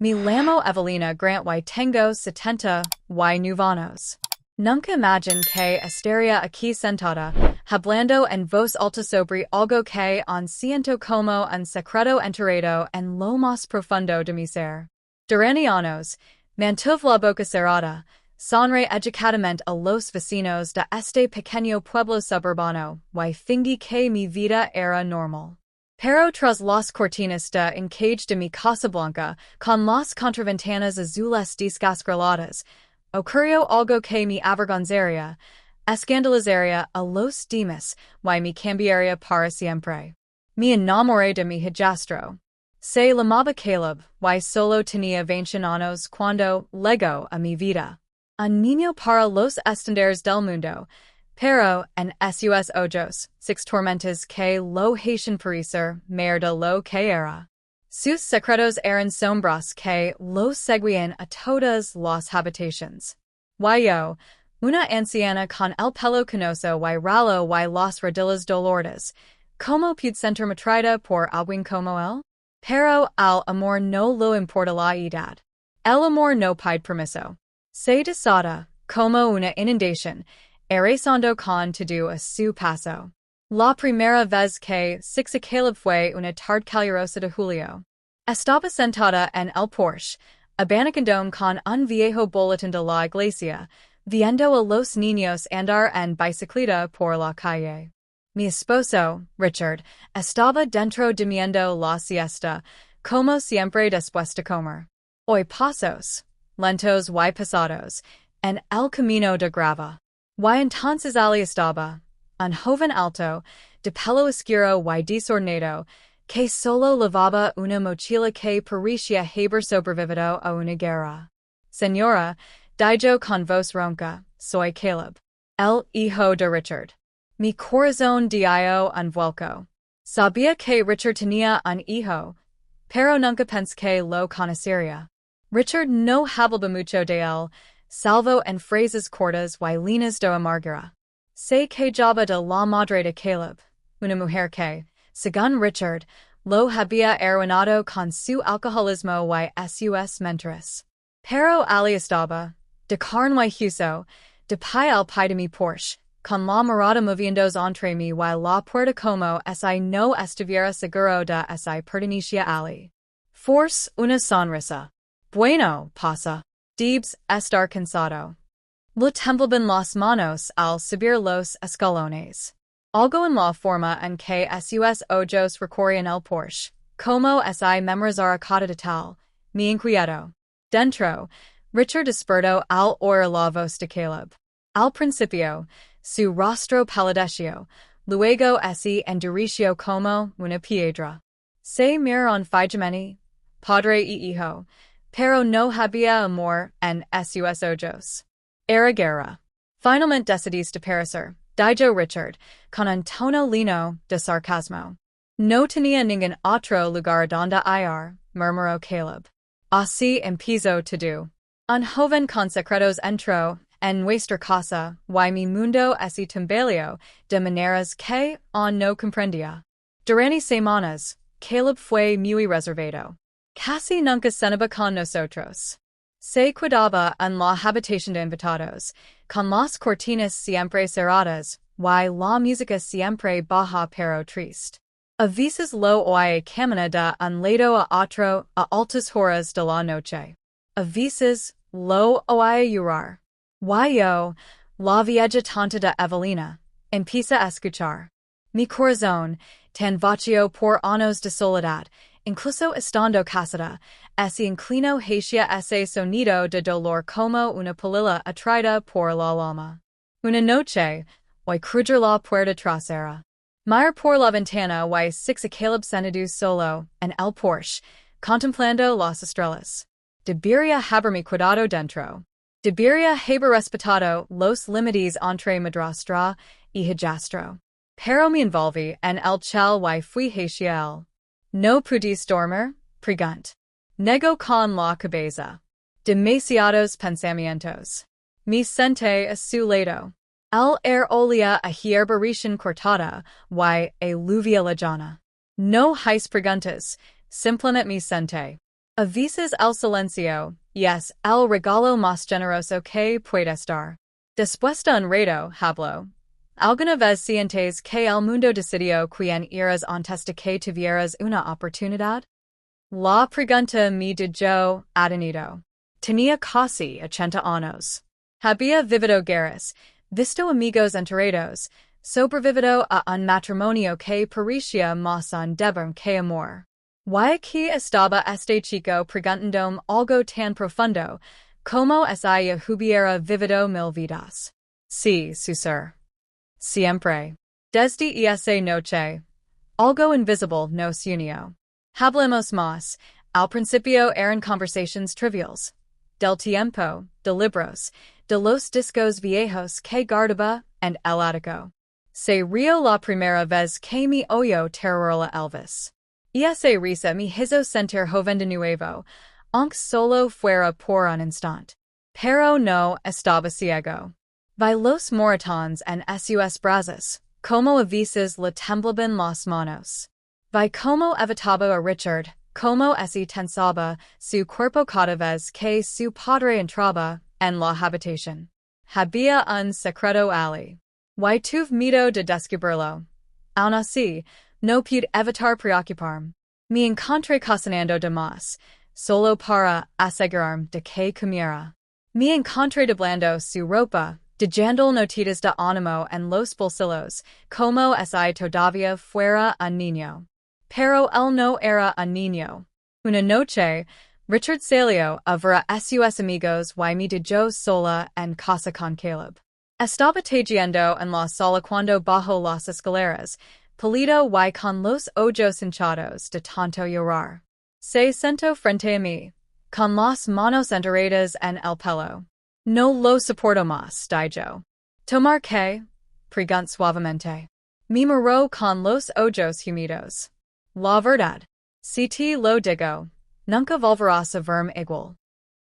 Mi lamo Evelina grant y tengo 70 y nuvanos. Nunca imagine que estaría aquí sentada, hablando en voz alta sobre algo que on siento como un secreto enterrado en lo más profundo de mi ser. Durante años, mantuve la boca cerrada, sonreí educadamente a los vecinos de este pequeño pueblo suburbano, y fingí que mi vida era normal. Pero tras las cortinas de encage de mi casa blanca, con las contraventanas azules descascarladas, ocurrió algo que me avergonzaría, escandalizaría a los demás, y me cambiaría para siempre. Me enamoré de mi hijastro. Se llamaba Caleb, y solo tenía 20 años cuando llegó a mi vida. Un niño para los estándares del mundo, pero en sus ojos, six tormentas que lo hacían parecer mer de lo que era. Sus secretos eran sombras que lo seguían a todas las habitaciones. Y yo, una anciana con el pelo canoso y ralo y las rodillas dolorosas, ¿cómo pude sentirme atraída por alguien como él? Pero al amor no lo importa la edad. El amor no pide permiso. Se desata, como una inundación, arrasando con todo a su paso. La primera vez que a Caleb fue una tarde calurosa de julio. Estaba sentada en el porche, abanicando con un viejo boletín de la iglesia, viendo a los niños andar en bicicleta por la calle. Mi esposo, Richard, estaba dentro durmiendo la siesta, como siempre después de comer. Hoy pasos, lentos y pesados, en el camino de grava. Y entonces allí estaba, un joven alto, de pelo oscuro y desordenado, que solo llevaba una mochila que parecía haber sobrevivido a una guerra. Señora, dijo con voz ronca, soy Caleb, el hijo de Richard. Mi corazón dio un vuelco. Sabía que Richard tenía un hijo, pero nunca pensé que lo conocería. Richard no hablaba mucho de él, salvo en frases cortas y líneas de amargura. Se quejaba de la madre de Caleb, una mujer que, según Richard, lo había arruinado con su alcoholismo y sus mentiras. Pero allí estaba, de carne y hueso, de pie al pie de mi Porsche, con la mirada moviéndose entre mí y la puerta como si no estuviera seguro de si pertenecía a él. Force una sonrisa. Bueno, pasa. Debes estar cansado. Le temblaban las manos al subir los escalones. Algo en la forma en que sus ojos recorrían el Porsche, como si memorizara cada detalle, me inquieto. Dentro, Richard despertó al oír la voz de Caleb. Al principio, su rostro palideció, luego se endureció como una piedra. Se miraron fijamente, padre y hijo, pero no había amor en sus ojos. Era guerra. Finalmente decidiste perecer, dijo Richard, con un tono lino de sarcasmo. No tenía ningún otro lugar donde ir, murmuró Caleb. Así empezó todo. Un joven con secretos entró en nuestra casa y mi mundo se tambaleó de maneras que no comprendía. Durante semanas, Caleb fue muy reservado. Casi nunca cenaba con nosotros. Se quedaba en la habitación de invitados, con las cortinas siempre cerradas, y la música siempre baja pero triste. A veces lo oía camina de un lado a otro a altas horas de la noche. A veces lo oía llorar. Y yo, la vieja tanta de Evelina, empieza a escuchar. Mi corazón, tan vacío por años de soledad, incluso estando casada, se inclinó hacia ese sonido de dolor como una polilla atraída por la alma. Una noche, oí crujir la puerta trasera. Mirar por la ventana y a Caleb sentado solo en el porche, contemplando las estrellas. Debería haberme cuidado dentro. Debería haber respetado los límites entre madrastra y hijastro. Pero me envolví en el chal y fui hacia él. No pudiste dormir, pregunt. Negó con la cabeza. Demasiados pensamientos. Me senté a su lado. El olía a hierba recién cortada y a lluvia lejana. No hice preguntas, simplemente me senté. A veces el silencio, yes, el regalo más generoso que puede estar. Dispuesta un rato, hablo. Alguna vez sientes que el mundo decidió quien eras antes de que tuvieras una oportunidad? La pregunta me dio adenido. Tenía casi 80 años. Había vivido guerras, visto amigos enterados, sobrevivido a un matrimonio que parecía más un deber que amor. Y aquí estaba este chico preguntándome algo tan profundo, como si yo hubiera vivido 1000 vidas. Sí, suceder. Siempre. Desde esa noche, algo invisible nos unió. Hablemos más. Al principio eran conversations triviales. Del tiempo, de libros, de los discos viejos que guardaba, and el ático. Sería la primera vez que me oyó terrorla Elvis. Esa risa me hizo sentir joven de nuevo, aunque solo fuera por un instante. Pero no estaba ciego. Vi los moratones en sus brazos, como a veces le temblaban las manos. Vi como evitaba a Richard, como si tensaba su cuerpo cada vez que su padre entraba en la habitación. Había un secreto allí. Y tuve miedo de descubrirlo. Aun así, no pude evitar preocuparme. Me encontré cocinando de más, solo para asegurarme de que comiera. Me encontré doblando su ropa, dejando notitas de ánimo en los bolsillos, como si todavía fuera un niño. Pero él no era un niño. Una noche, Richard salió a ver a sus amigos y me dejó sola en casa con Caleb. Estaba tejiendo en la sala cuando bajó las escaleras, pálido y con los ojos hinchados de tanto llorar. Se sentó frente a mí, con las manos enterradas en el pelo. No lo soporto más, dijo. ¿Tomar qué? Preguntó suavemente. Me miró con los ojos humidos. La verdad. Si te lo digo, nunca volverás a verme igual.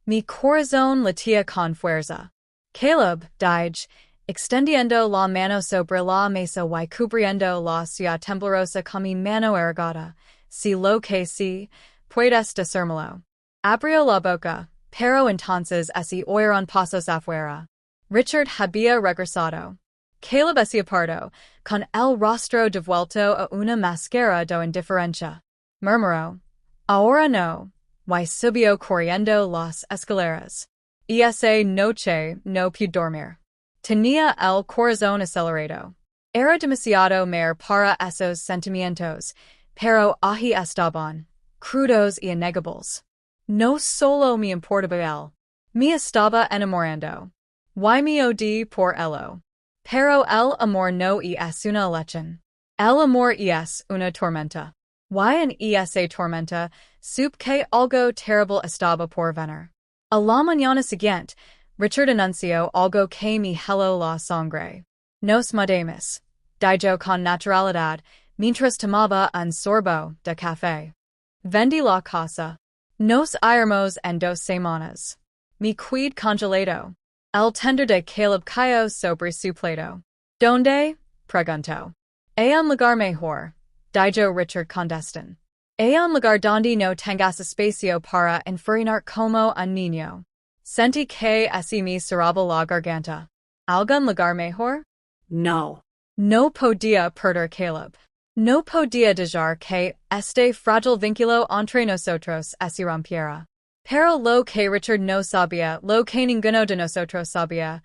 Mi corazón latía con fuerza. Caleb, dije, extendiendo la mano sobre la mesa y cubriendo la suya temblorosa con mi mano erguida, si lo que sí, puedes decírmelo. Abrió la boca, pero entonces así oyeron pasos afuera. Richard había regresado. Caleb se apartó, con el rostro devuelto a una máscara de indiferencia. Murmuró, ahora no, y subió corriendo las escaleras. Esa noche no pude dormir. Tenía el corazón acelerado. Era demasiado mer para esos sentimientos, pero ahí estaban, crudos y innegables. No solo me importaba él. Me estaba enamorando. Y me odié por ello. Pero el amor no es una elección. El amor es una tormenta. Y en esa tormenta, supe que algo terrible estaba por venir. A la mañana siguiente, Richard anunció algo que me heló la sangre. Nos mudamos, dijo con naturalidad, mientras tomaba un sorbo de café. Vendí la casa. Nos iremos en 2 semanas. Me quedé congelado. El tender de Caleb cayó sobre su plato. ¿Dónde? Preguntó. En un lugar mejor, dijo Richard con desdén. En un lugar donde no tengas espacio para enfriar como un niño. Sentí que así me cerraba la garganta. ¿Algún lugar mejor? No. No podía perder Caleb. No podía dejar que este frágil vínculo entre nosotros se rompiera. Pero lo que Richard no sabía, lo que ninguno de nosotros sabía,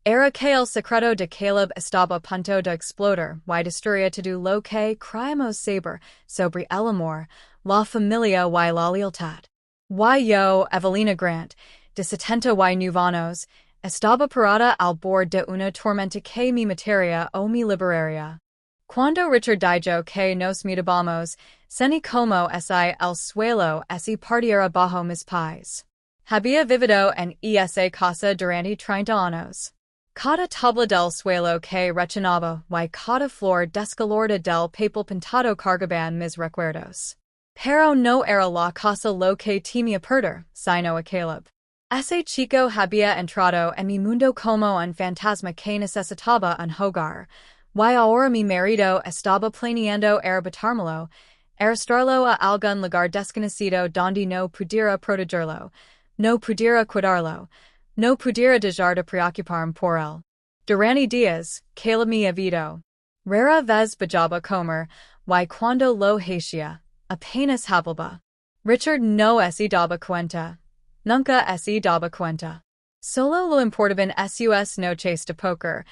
era que el secreto de Caleb estaba a punto de explotar y destruía todo lo que creíamos saber sobre el amor, la familia y la lealtad. Y yo, Evelina Grant, de 79 años, estaba parada al borde de una tormenta que me mataría o me liberaría. Cuando Richard dijo que nos mudábamos, sentí como si el suelo se partiera bajo mis pies. Había vivido en esa casa durante 30 años. Cada tabla del suelo que rechinaba y cada flor descolorida del papel pintado cargaban mis recuerdos. Pero no era la casa lo que temía perder, sino a Caleb. Ese chico había entrado en mi mundo como un fantasma que necesitaba un hogar, y ahora mi marido estaba planeando arrebatármelo, Aristrarlo a algún lugar desconocido donde no pudiera protegerlo, no pudiera cuidarlo, no pudiera dejar de preocuparme por él. Durante días, Caleb me evitó. Rara vez bajaba comer, y cuando lo hacía, apenas hablaba. Richard no se daba cuenta. Nunca se daba cuenta. Solo lo importaban sus noches de poker,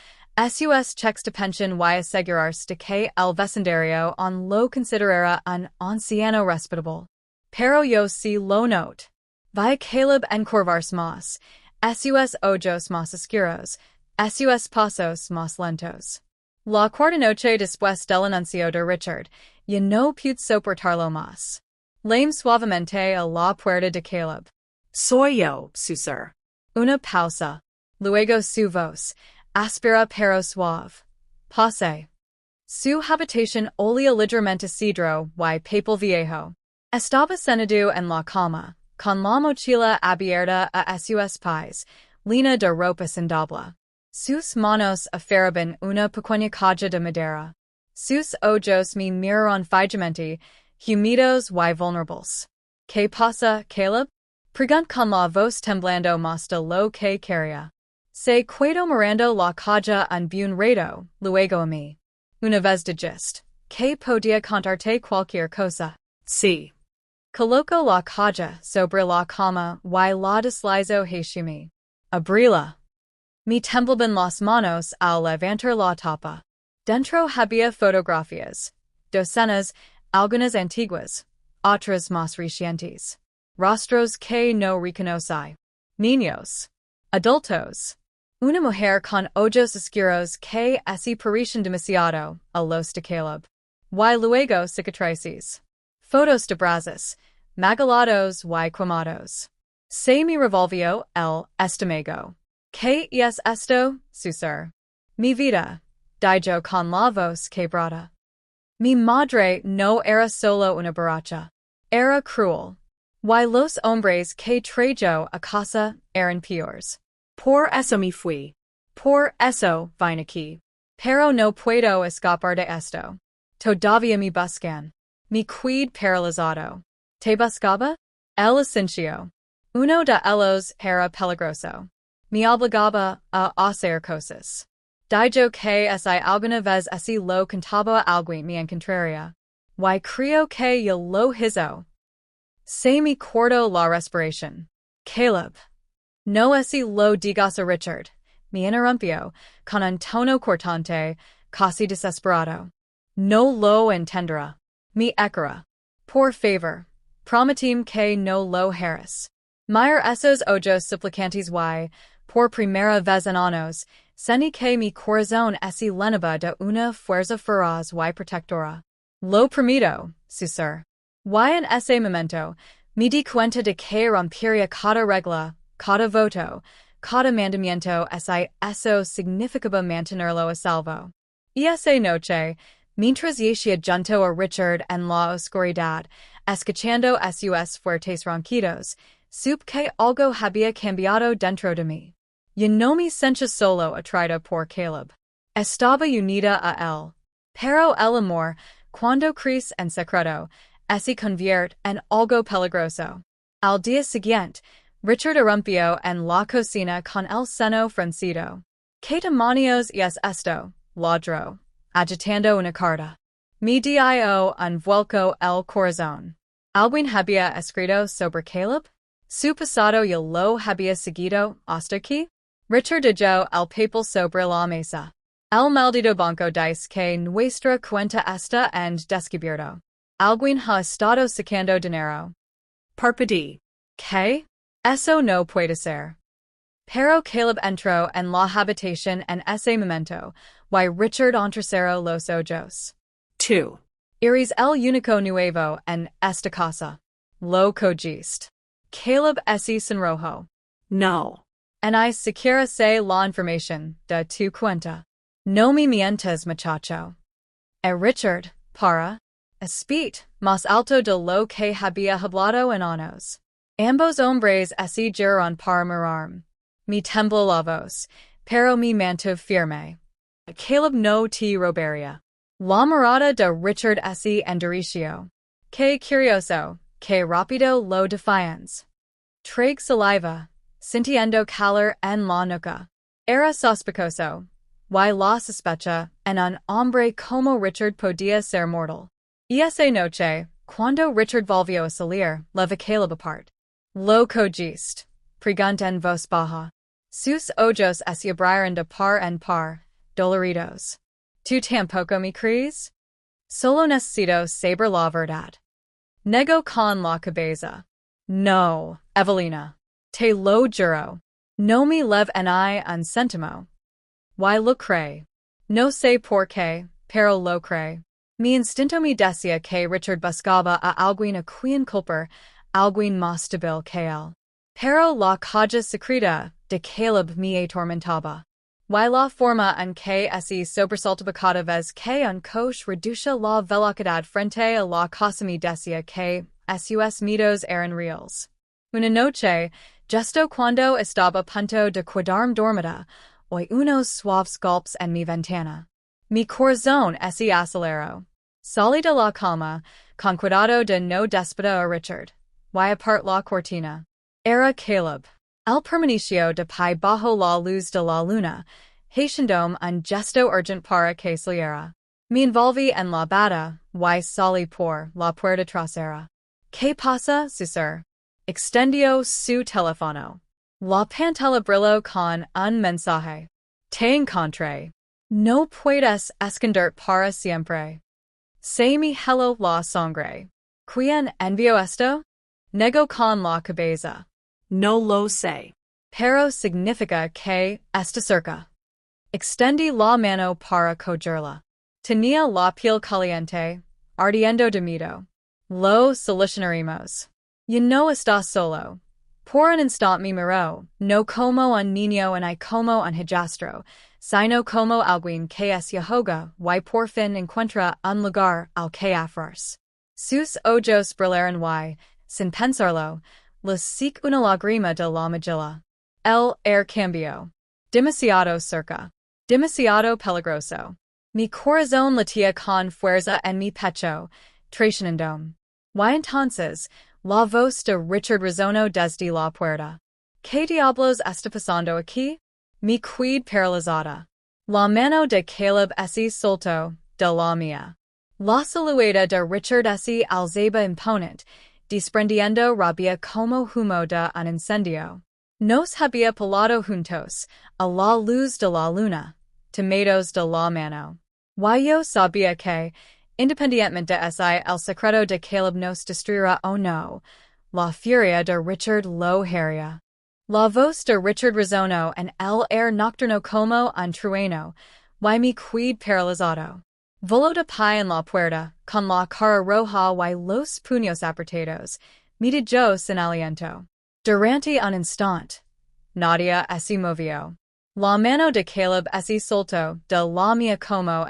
sus cheques de pensión y asegurarse de que el vecindario on lo considerara un anciano respetable. Pero yo sí lo note. Via Caleb encorvarse más, sus ojos más oscuros, sus pasos más lentos. La cuarta noche después del anuncio de Richard, ya no pude soportarlo más. Lame suavemente a la puerta de Caleb. Soy yo, su ser. Una pausa. Luego su voz, áspera pero suave. Pasé. Su habitación olía ligeramente cedro y papel viejo. Estaba sentado en la cama, con la mochila abierta a sus pies, llena de ropa sin dobla. Sus manos aferraban una pequeña caja de madera. Sus ojos me miraron fijamente, humidos y vulnerables. ¿Qué pasa, Caleb? Preguntó con la voz temblando más de lo que quería. Se quedó mirando la caja un buen rato, luego a mí. Una vez dijiste, que podía contarte cualquier cosa. Sí. Colocó la caja sobre la cama y la deslizó hacia mí. Abríla. Me temblaban las manos al levantar la tapa. Dentro había fotografías. Docenas, algunas antiguas, otras más recientes. Rostros que no reconocí. Niños. Adultos. Una mujer con ojos oscuros que se parecían demasiado a los de Caleb. Y luego cicatrices. Fotos de brazos, magalados y quemados. Se me revolvió el estómago. ¿Qué es esto, su ser? Mi vida, dijo con la voz quebrada. Mi madre no era solo una borracha. Era cruel. Y los hombres que trajo a casa eran peores. Por eso me fui. Por eso vine aquí. Pero no puedo escapar de esto. Todavía me buscan. Me quedé paralizado. ¿Te buscaba? El silencio. Uno de ellos era peligroso. Me obligaba a hacer cosas. Dijo que si alguna vez así lo contaba a alguien me encontraría. Y creo que yo lo hizo. Se me cortó la respiración. Caleb. No así lo digas a Richard. Me interrumpió, con un tono cortante, casi desesperado. No lo entenderá. Me ecara. Por favor. Prometime que no lo harás. Mir esos ojos suplicantes y, por primera vez en años, sentí que mi corazón se llenaba de una fuerza feroz y protectora. Lo prometo, su ser. Y en ese momento, me di cuenta de que rompería cada regla, cada voto, cada mandamiento si eso significaba mantenerlo a salvo. Y esa noche, mientras yacía junto a Richard en la oscuridad, escuchando sus fuertes ronquidos, supe que algo había cambiado dentro de mí. Ya no me sentía solo atraída por Caleb. Estaba unida a él. Pero el amor, cuando crece en secreto, se convierte en algo peligroso. Al día siguiente, Richard irrumpió en la cocina con el seno fruncido. ¿Qué demonios es esto? Ladró, agitando una carta. Me dio un vuelco el corazón. ¿Alguien había escrito sobre Caleb? Su pasado ya lo había seguido hasta aquí. Richard dejó el papel sobre la mesa. El maldito banco dice que nuestra cuenta está en descubierto. Alguien ha estado sacando dinero. Parpadí. ¿Qué? Eso no puede ser. Pero Caleb entró en la habitación en ese momento, y Richard entrecerró los ojos. 2. Eres el único nuevo en esta casa. Lo cogiste. Caleb se sonrojó. No. En I siquiera sé la información de tu cuenta. No me mientas, muchacho. Richard, para. Speed, más alto de lo que había hablado en años. Ambos hombres se giraron para mirarme. Me tembló la voz, pero me mantuve firme. Caleb no te robaría. La mirada de Richard se endureció. Que curioso, que rápido lo defiance. Trague saliva, sintiendo calor en la nuca. Era sospechoso. Y la sospecha en un hombre como Richard podía ser mortal. Y esa noche, cuando Richard volvió a salir, la vi Caleb apart. Lo cogiste. Preguntó en voz baja. Sus ojos se abrieron de par en par, doloridos. ¿Tú tampoco me crees? Solo necesito saber la verdad. Negó con la cabeza. No, Evelina. Te lo juro. No me lev ni un centimo. Y lo cree. No sé por qué, pero lo cree. Mi instinto me decía que Richard buscaba a alguien a quien culpar, alguien más débil que él. Pero la caja secreta de Caleb me atormentaba. Y la forma en que se sobresaltaba cada vez que un coche reduce la velocidad frente a la casa me decía que sus miedos eran reales. Una noche, justo cuando estaba a punto de quedarme dormida, oí unos suaves golpes en mi ventana. Mi corazón se aceleró. Salí de la cama, con cuidado de no despertar a Richard. Y apart la cortina. Era Caleb. El permaneció de pie bajo la luz de la luna, haciéndome un gesto urgent para que saliera. Me envolví en la bata, y salí por la puerta trasera. ¿Qué pasa, Susur? Extendió su teléfono. La pantalla brilló con un mensaje. Te encontré. No puedes esconder para siempre. Se me hello la sangre. ¿Quién envió esto? Negó con la cabeza. No lo sé. Pero significa que está cerca. Extendí la mano para cogerla. Tenía la piel caliente, ardiendo de miedo. Lo solucionaremos. Y no estás solo. Por un instante me miró, no como un niño y como un hijastro, sino como alguien que es yahoga y por fin encuentra un lugar al que aferrarse. Sus ojos brillaron y, sin pensarlo, le seque una lágrima de la mejilla. El air cambió. Demasiado cerca. Demasiado peligroso. Mi corazón latía con fuerza en mi pecho, traicionándome. Y entonces, la voz de Richard resonó desde la puerta. ¿Qué diablos está pasando aquí? Me quedé paralizada. La mano de Caleb se soltó de la mía. La silueta de Richard se alzaba imponente, desprendiendo rabia como humo de un incendio. Nos había pelado juntos, a la luz de la luna, tomados de la mano. Y yo sabía que, independientemente de el secreto de Caleb nos destruirá o no, la furia de Richard lo haría. La voz de Richard resonó en el air nocturno como un trueno, y me quedé paralizado. Voló de pie en la puerta, con la cara roja y los puños apretados, me dejó sin aliento. Durante un instante, nadie se movió. La mano de Caleb se soltó de la mía como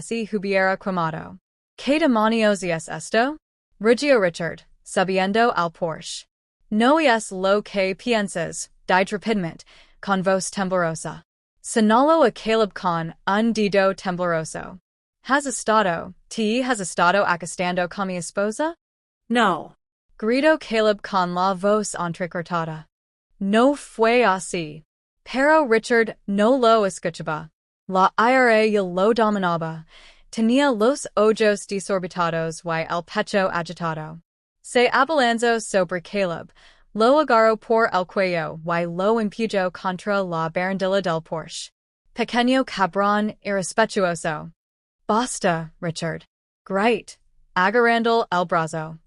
si hubiera quemado. ¿Qué demonios es esto? Rugió Richard, subiendo al porche. No es lo que piensas, dijo rápidamente, con voz temblorosa. Señaló a Caleb con un dedo tembloroso. ¿Has estado acostando con mi esposa? No. Gritó Caleb con la voz entrecortada. No fue así. Pero Richard no lo escuchaba. La ira y lo dominaba. Tenía los ojos desorbitados y el pecho agitado. Se abalanzó sobre Caleb, lo agarró por el cuello y lo empujó contra la barandilla del porche. Pequeño cabrón irrespetuoso. Basta, Richard. Great. Agarrando el brazo.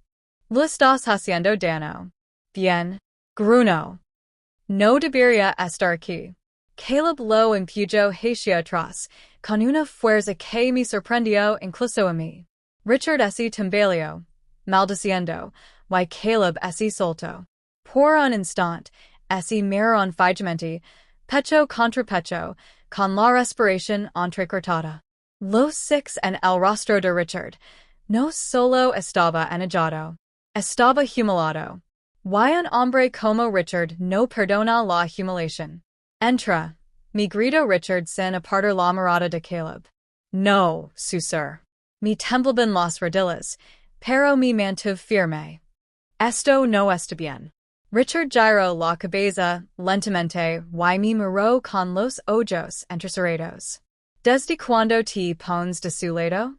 Lo estás haciendo daño. Bien. Gruñó. No debería estar aquí. Caleb lo empujó hacia atrás, con una fuerza que me sorprendió incluso a mí. Richard se tambaleó, maldiciendo, y Caleb se soltó. Por un instante, se miraron fijamente, pecho contra pecho, con la respiración entrecortada. Los six en el rostro de Richard. No solo estaba enojado, estaba humillado. Y un hombre como Richard no perdona la humillación. Entra, me gritó Richard sin apartar la mirada de Caleb. No, Susur. Me temblaban las rodillas, pero me mantuve firme. Esto no está bien. Richard giró la cabeza lentamente y me miró con los ojos entrecerrados. ¿Desde cuando te pones de su lado?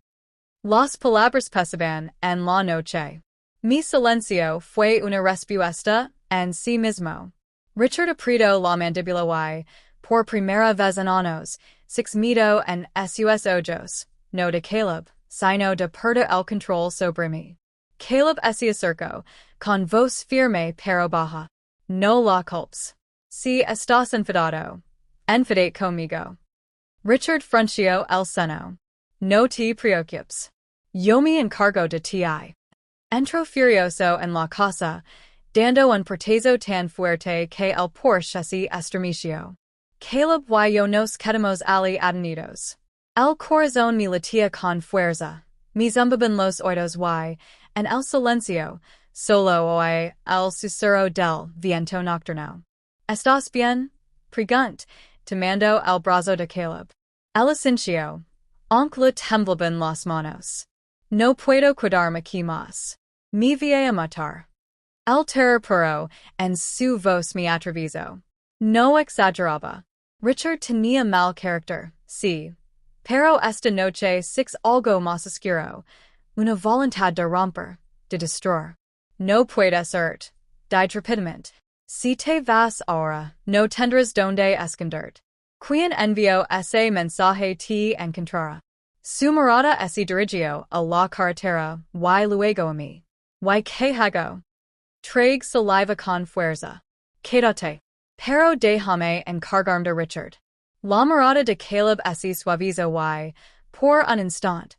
Las palabras pesaban en la noche. Mi silencio fue una respuesta en sí mismo. Richard apretó la mandíbula y, por primera vez en años, se miró en sus ojos, no de Caleb, sino de perder el control sobre mí. Caleb se acercó, con voz firme pero baja. No la culpes. Si estás enfadado, enfadate conmigo. Richard frunció el seno. No te preocupes. Yo me encargo de ti. Entró furioso en la casa, dando un portazo tan fuerte que el Porsche se estremeció. Caleb y yo nos quedamos allí adunidos. El corazón me latía con fuerza. Me zumbaban los oídos y, en el silencio, solo oí el susurro del viento nocturno. ¿Estás bien? Pregunt, tomando el brazo de Caleb. El asintió. Aunque le temblaban las manos. No puedo quedarme aquí más. Me voy a matar. El terror puro en su voz me atravesó. No exageraba. Richard tenía mal carácter, sí. Pero esta noche six algo más oscuro. Una voluntad de romper, de destruir. No puede ser. Die rápidamente. Si te vas ahora, no tendrás donde esconderte. Quien envió ese mensaje te encontrará. Su mirada se dirigió a la carretera y luego a mí. Y que hago? Trague saliva con fuerza. Quédate. Pero déjame encargarme de Richard. La mirada de Caleb se suavizó y, por un instante,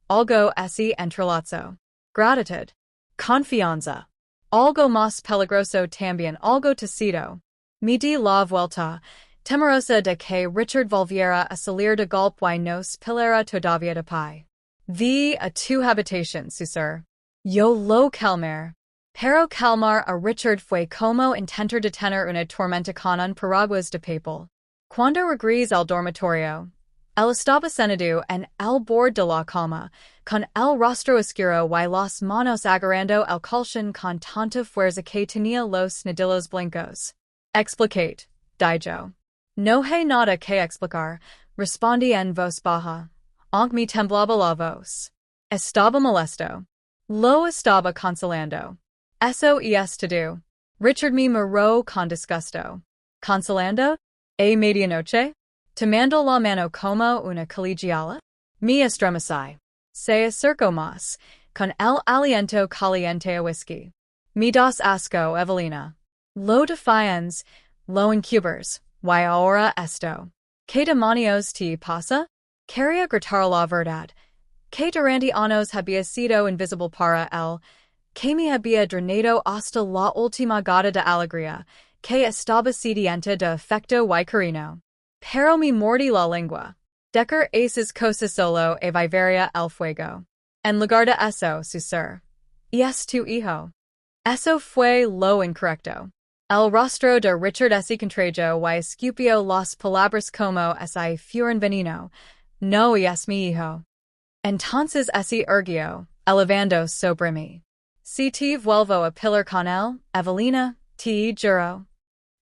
algo se entrelazó. Gratitud. Confianza. Algo más peligroso también algo tecido. Me di la vuelta, temerosa de que Richard volviera a salir de golpe y nos pillara todavía de pie. Vi a tu habitación, Susur. Yo lo calmar. Pero calmar a Richard fue como intentar detener una tormenta con un paraguas de papel. Cuando regresé al dormitorio, él estaba sentado en el borde de la cama, con el rostro oscuro y las manos agarrando el colchón con tanta fuerza que tenía los nudillos blancos. Explicate, dijo. No hay nada que explicar, respondí en voz baja, aunque me temblaba la voz. Estaba molesto. Lo estaba consolando. Eso es todo. Richard me miró con disgusto. ¿Consolando? ¿A medianoche? Tomando la mano como una colegiala? Me estremecí. Se acercó más, con el aliento caliente a whisky. Me das asco, Evelina. Lo defians, lo encubres, y ahora esto. ¿Qué demonios te pasa? Quería gritar la verdad. Que durante años había sido invisible para él, que me había drenado hasta la última gota de alegría, que estaba sedienta de afecto y cariño. Pero me mordí la lengua. Dejar esas cosas solo e vivería el fuego. En lugar de eso, Susur. Y es tu hijo. Eso fue lo incorrecto. El rostro de Richard se contrajo y escupió las palabras como si fueran veneno. No es mi hijo. Entonces se erguió, elevando sobre mí. Si te vuelvo a pilar con él, Evelina, te juro.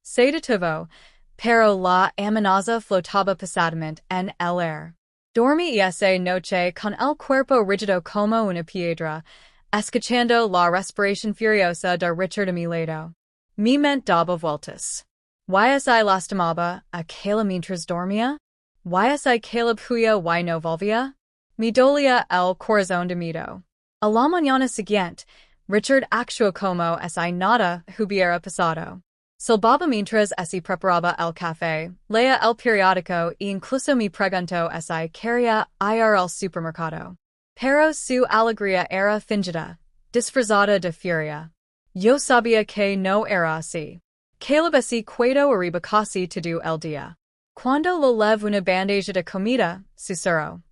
Se detuvo, pero la amenaza flotaba pesadamente en el aire. Dormí esa noche con el cuerpo rígido como una piedra, escuchando la respiración furiosa de Richard a mi lado. Mi mente daba vueltas. Y lastimaba a Caleb mientras dormía? Y Caleb huía y no volvía? Me dolía el corazón de miedo. A la mañana siguiente, Richard actuó como si nada hubiera pasado. Silbaba mientras se preparaba el café, leía el periódico e incluso me preguntó si quería ir al supermercado. Pero su alegría era fingida, disfrazada de furia. Yo sabía que no era así. Caleb se quedó arriba casi todo el día. Cuando le levo una bandeja de comida, susurró.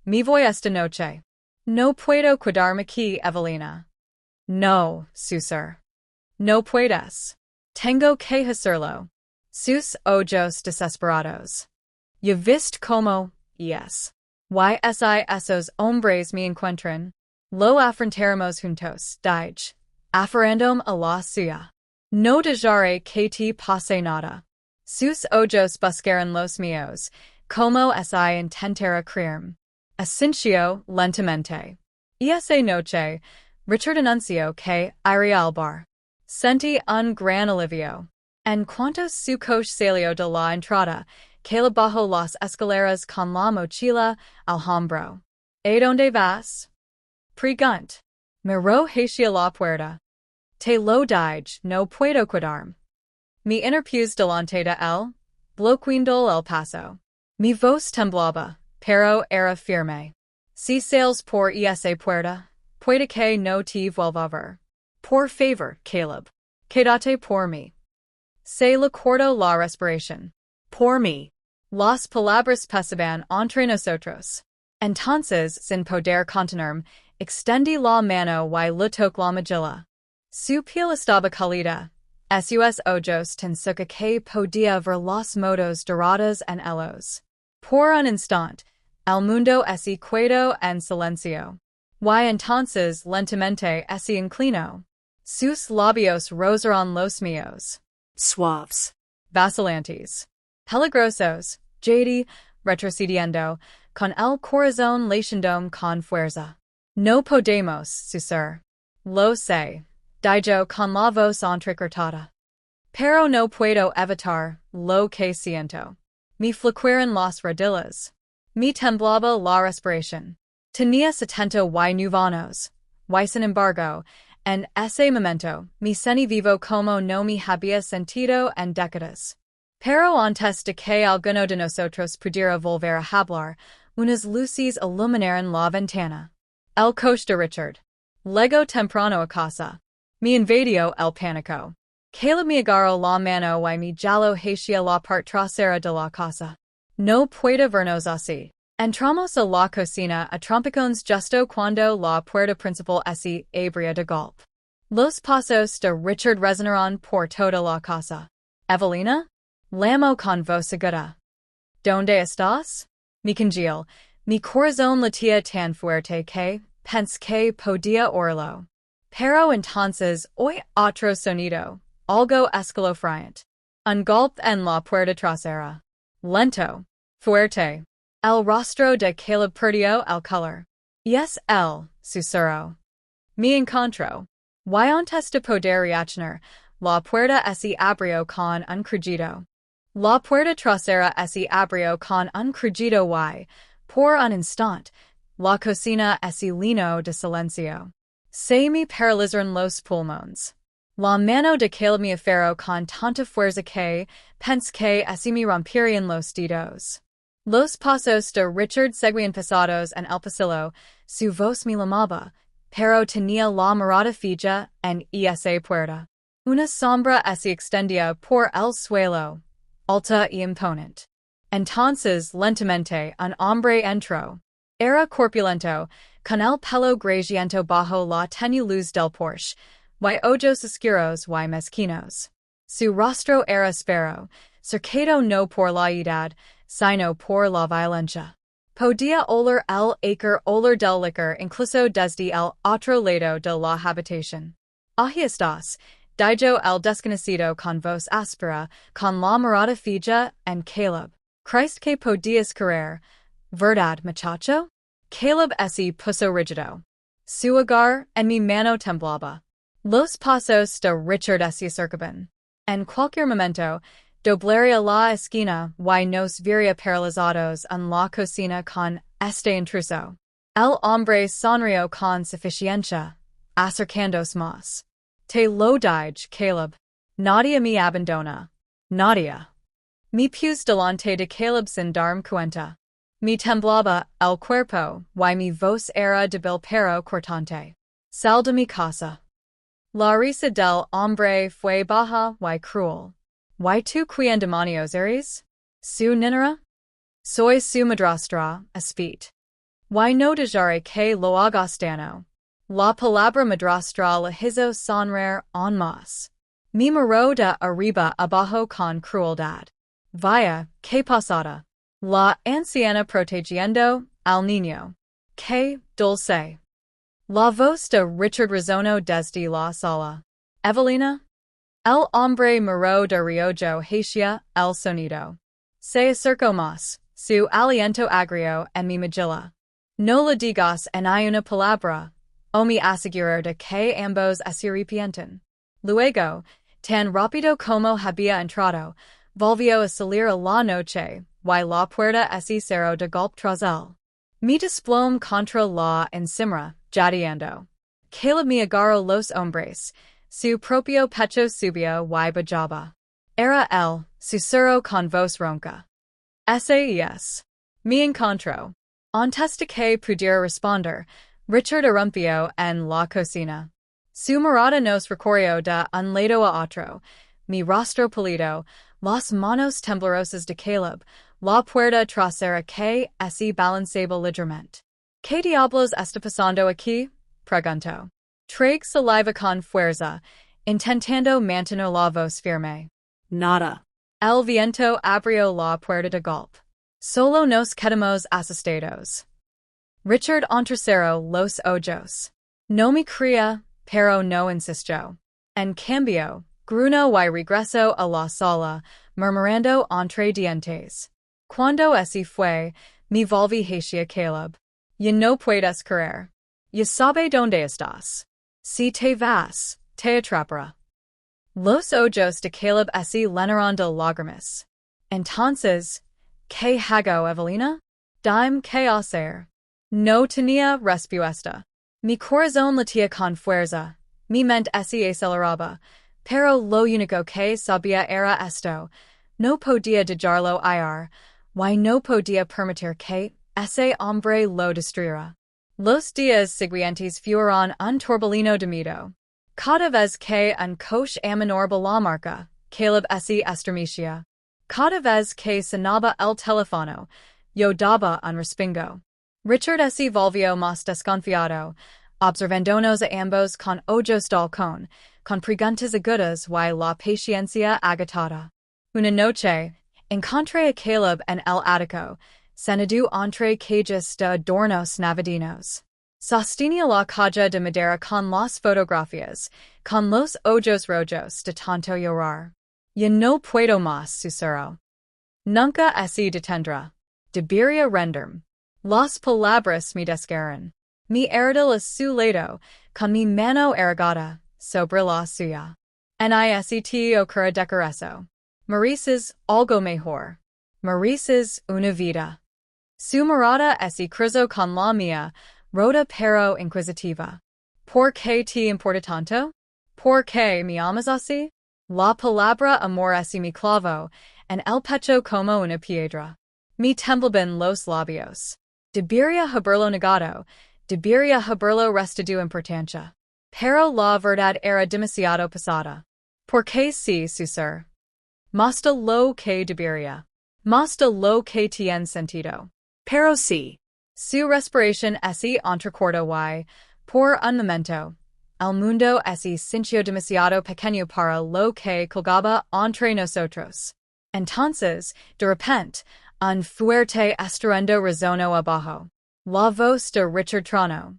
Me voy esta noche. No puedo quedarme aquí, Evelina. No, Susur. No puedes. Tengo que hacerlo. Sus ojos desesperados. ¿Ya viste cómo? Yes. Y esos hombres me encuentran. Lo afrontaremos juntos, dije. Aferrandome a la suya. No dejaré que te pase nada. Sus ojos buscaron los míos, como si intentara creerme. Asincio lentamente. Esa noche, Richard anunció que iría al bar. Sentí un gran alivio. En cuanto su coche salió de la entrada, Caleb bajó las escaleras con la mochila al hombro. ¿A dónde vas? Pregunt. Miró hacia la puerta. Te lo dije, no puedo quedarme. Mi interpuse delante de él, bloqueando el paso. Mi voz temblaba, pero era firme. Si sales por esa puerta, puede que no te vuelva a ver. Por favor, Caleb. Quédate por mí. Se le cortó la respiración. Por mí. Las palabras pesaban entre nosotros. Entonces, sin poder contenerme, extendí la mano y le toqué la mejilla. Su piel estaba cálida. Sus ojos tan suca que podía ver los modos dorados en ellos. Por un instante, el mundo se quedó en silencio. Y entonces lentamente se inclinó. Sus labios rozaron los míos. Suaves. Vacilantes. Peligrosos, jadey, retrocediendo, con el corazón latiendo con fuerza. No podemos, susurrar. Lo sé, dijo con la voz entrecortada. Pero no puedo evitar lo que siento. Me flaquearon las rodillas. Me temblaba la respiración. Tenía 79 años. Y sin embargo, en ese momento, me sentí vivo como no me había sentido en décadas. Pero antes de que alguno de nosotros pudiera volver a hablar, unas luces iluminaron la ventana. El coche de Richard. Llegó temprano a casa. Me invadió el pánico. Caleb me agarró la mano y me jaló hacia la parte trasera de la casa. No puede vernos así. Entramos a la cocina a trompicones justo cuando la puerta principal se abría de golpe. Los pasos de Richard resonaron por toda la casa. Evelina? Llamó con voz aguda. ¿Dónde estás? Mi congil. Mi corazón latía tan fuerte que pensé que podía oírlo. Pero entonces oí otro sonido, algo escalofriante. Un golpe en la puerta trasera. Lento. Fuerte. El rostro de Caleb perdió el color. Es él, susurró. Me encontró. Y antes de poder reaccionar, la puerta se abrió con un crujido. La puerta trasera se abrió con un crujido y, por un instante, la cocina se llenó de silencio. Se me paralizaron los pulmones. La mano de Caleb me aferró con tanta fuerza que pensé que se me romperían los dedos. Los pasos de Richard seguían pesados en el pasillo, su voz me llamaba, pero tenía la mirada fija en esa puerta. Una sombra se extendía por el suelo, alta y imponente. Entonces, lentamente, un hombre entró. Era corpulento, con el pelo grasiento bajo la tenue luz del Porsche, y ojos oscuros y mezquinos. Su rostro era áspero, cercado no por la edad, sino por la violencia. Podía oler el olor del licor incluso desde el otro lado de la habitación. Ahí estás, dijo el desconocido con voz áspera, con la mirada fija en Caleb. ¿Crees que podías querer, verdad, muchacho? Caleb se puso rígido. Su agar en mi mano temblaba. Los pasos de Richard se acercaban. En cualquier momento, doblaría la esquina y nos vería paralizados en la cocina con este intruso. El hombre sonrió con suficiencia, acercándose más. Te lo dije, Caleb. Nadie me abandona. Nadie. Me puse delante de Caleb sin darme cuenta. Me temblaba el cuerpo y mi voz era débil pero cortante. Sal de mi casa. La risa del hombre fue baja y cruel. ¿Y tú quién demonios eres? ¿Su niñera? Soy su madrastra, aspit. ¿Y no dejaré que lo hagas daño? La palabra madrastra la hizo sonreír aún más. Me miró de arriba abajo con crueldad. Vaya, qué pasada. La anciana protegiendo al niño. Qué dulce. La voz de Richard Razono desde la sala. Evelina. El hombre murió de Riojo Hacia el sonido. Se acercó más, su aliento agrio en mi mejilla. No le digas en una palabra, o me aseguro de que ambos se arrepienten. Luego, tan rápido como había entrado, volvió a salir a la noche, y la puerta se cerró de golpe tras él. Me desplom contra la encimera, jadeando. Caleb me agarró los hombres, su propio pecho subió y bajaba. Era él, susurró con voz ronca. Ses. Me encontró. Antes de que pudiera responder, Richard irrumpió en la cocina. Su mirada nos recorrió de un lado a otro, mi rostro pálido, las manos temblorosas de Caleb, la puerta trasera que se balanceaba ligeramente. ¿Qué diablos está pasando aquí? Preguntó. Trague saliva con fuerza, intentando mantener la voz firme. Nada. El viento abrió la puerta de golpe. Solo nos quedamos asustados. Richard entrecerró los ojos. No me creía, pero no insistió. En cambio, gruñó y regresó a la sala, murmurando entre dientes. Cuando se fue, me volví hacia Caleb. Ya no puedes creer. Ya sabe dónde estás. Si te vas, te atrapará. Los ojos de Caleb se llenaron de lágrimas. Entonces, ¿qué hago, Evelina? Dime qué hacer. No tenía respuesta. Mi corazón latía con fuerza, mi mente se aceleraba, pero lo único que sabía era esto. No podía dejarlo ir, y no podía permitir que ese hombre lo destruyera. Los días siguientes fueron un torbellino de miedo. Cada vez que un coche amenorba la marca, Caleb se estremecía. Cada vez que sonaba el teléfono, yo daba un respingo. Richard se volvió más desconfiado, observándonos a ambos con ojos d'halcón, con preguntas agudas y la paciencia agotada. Una noche, encontré a Caleb en el ático, sentado entre cajas de adornos navideños. Sostenía la caja de madera con las fotografías, con los ojos rojos de tanto llorar. Ya no puedo más, susurró. Nunca se detendrá. Debería rendirme. Las palabras me desgarran. Mi ardil a su lado, con mi mano erigada, sobre la suya. Nist ocurre decir eso. Mereces algo mejor. Mereces una vida. Su mirada se cruzó con la mía, rota pero inquisitiva. ¿Por qué te importa tanto? ¿Por qué me amas así? La palabra amor se me clavó en el pecho como una piedra. Me temblaban los labios. Debería haberlo negado, debería haberlo restado importancia. Pero la verdad era demasiado pasada. ¿Por qué sí, susur? Más de lo que debería. Más de lo que tiene sentido. Pero sí. Su respiración se entrecortó y, por un momento, el mundo se sintió demasiado pequeño para lo que colgaba entre nosotros. Entonces, de repente, un fuerte estruendo resonó abajo. La voz de Richard tronó.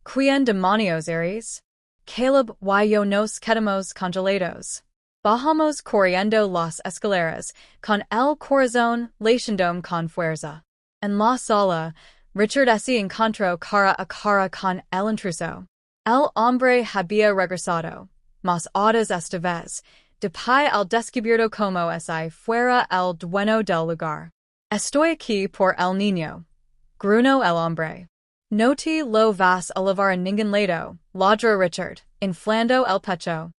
¿Quién demonios eres? Caleb y yo nos quedamos congelados. Bajamos corriendo las escaleras, con el corazón latiendo con fuerza. En la sala, Richard se encontró cara a cara con el intruso. El hombre había regresado, más horas esta vez, de pie al descubierto como si fuera el dueño del lugar. Estoy aquí por el niño. Gruñó el hombre. No te lo vas a llevar a ningún lado, ladró Richard, inflando el pecho.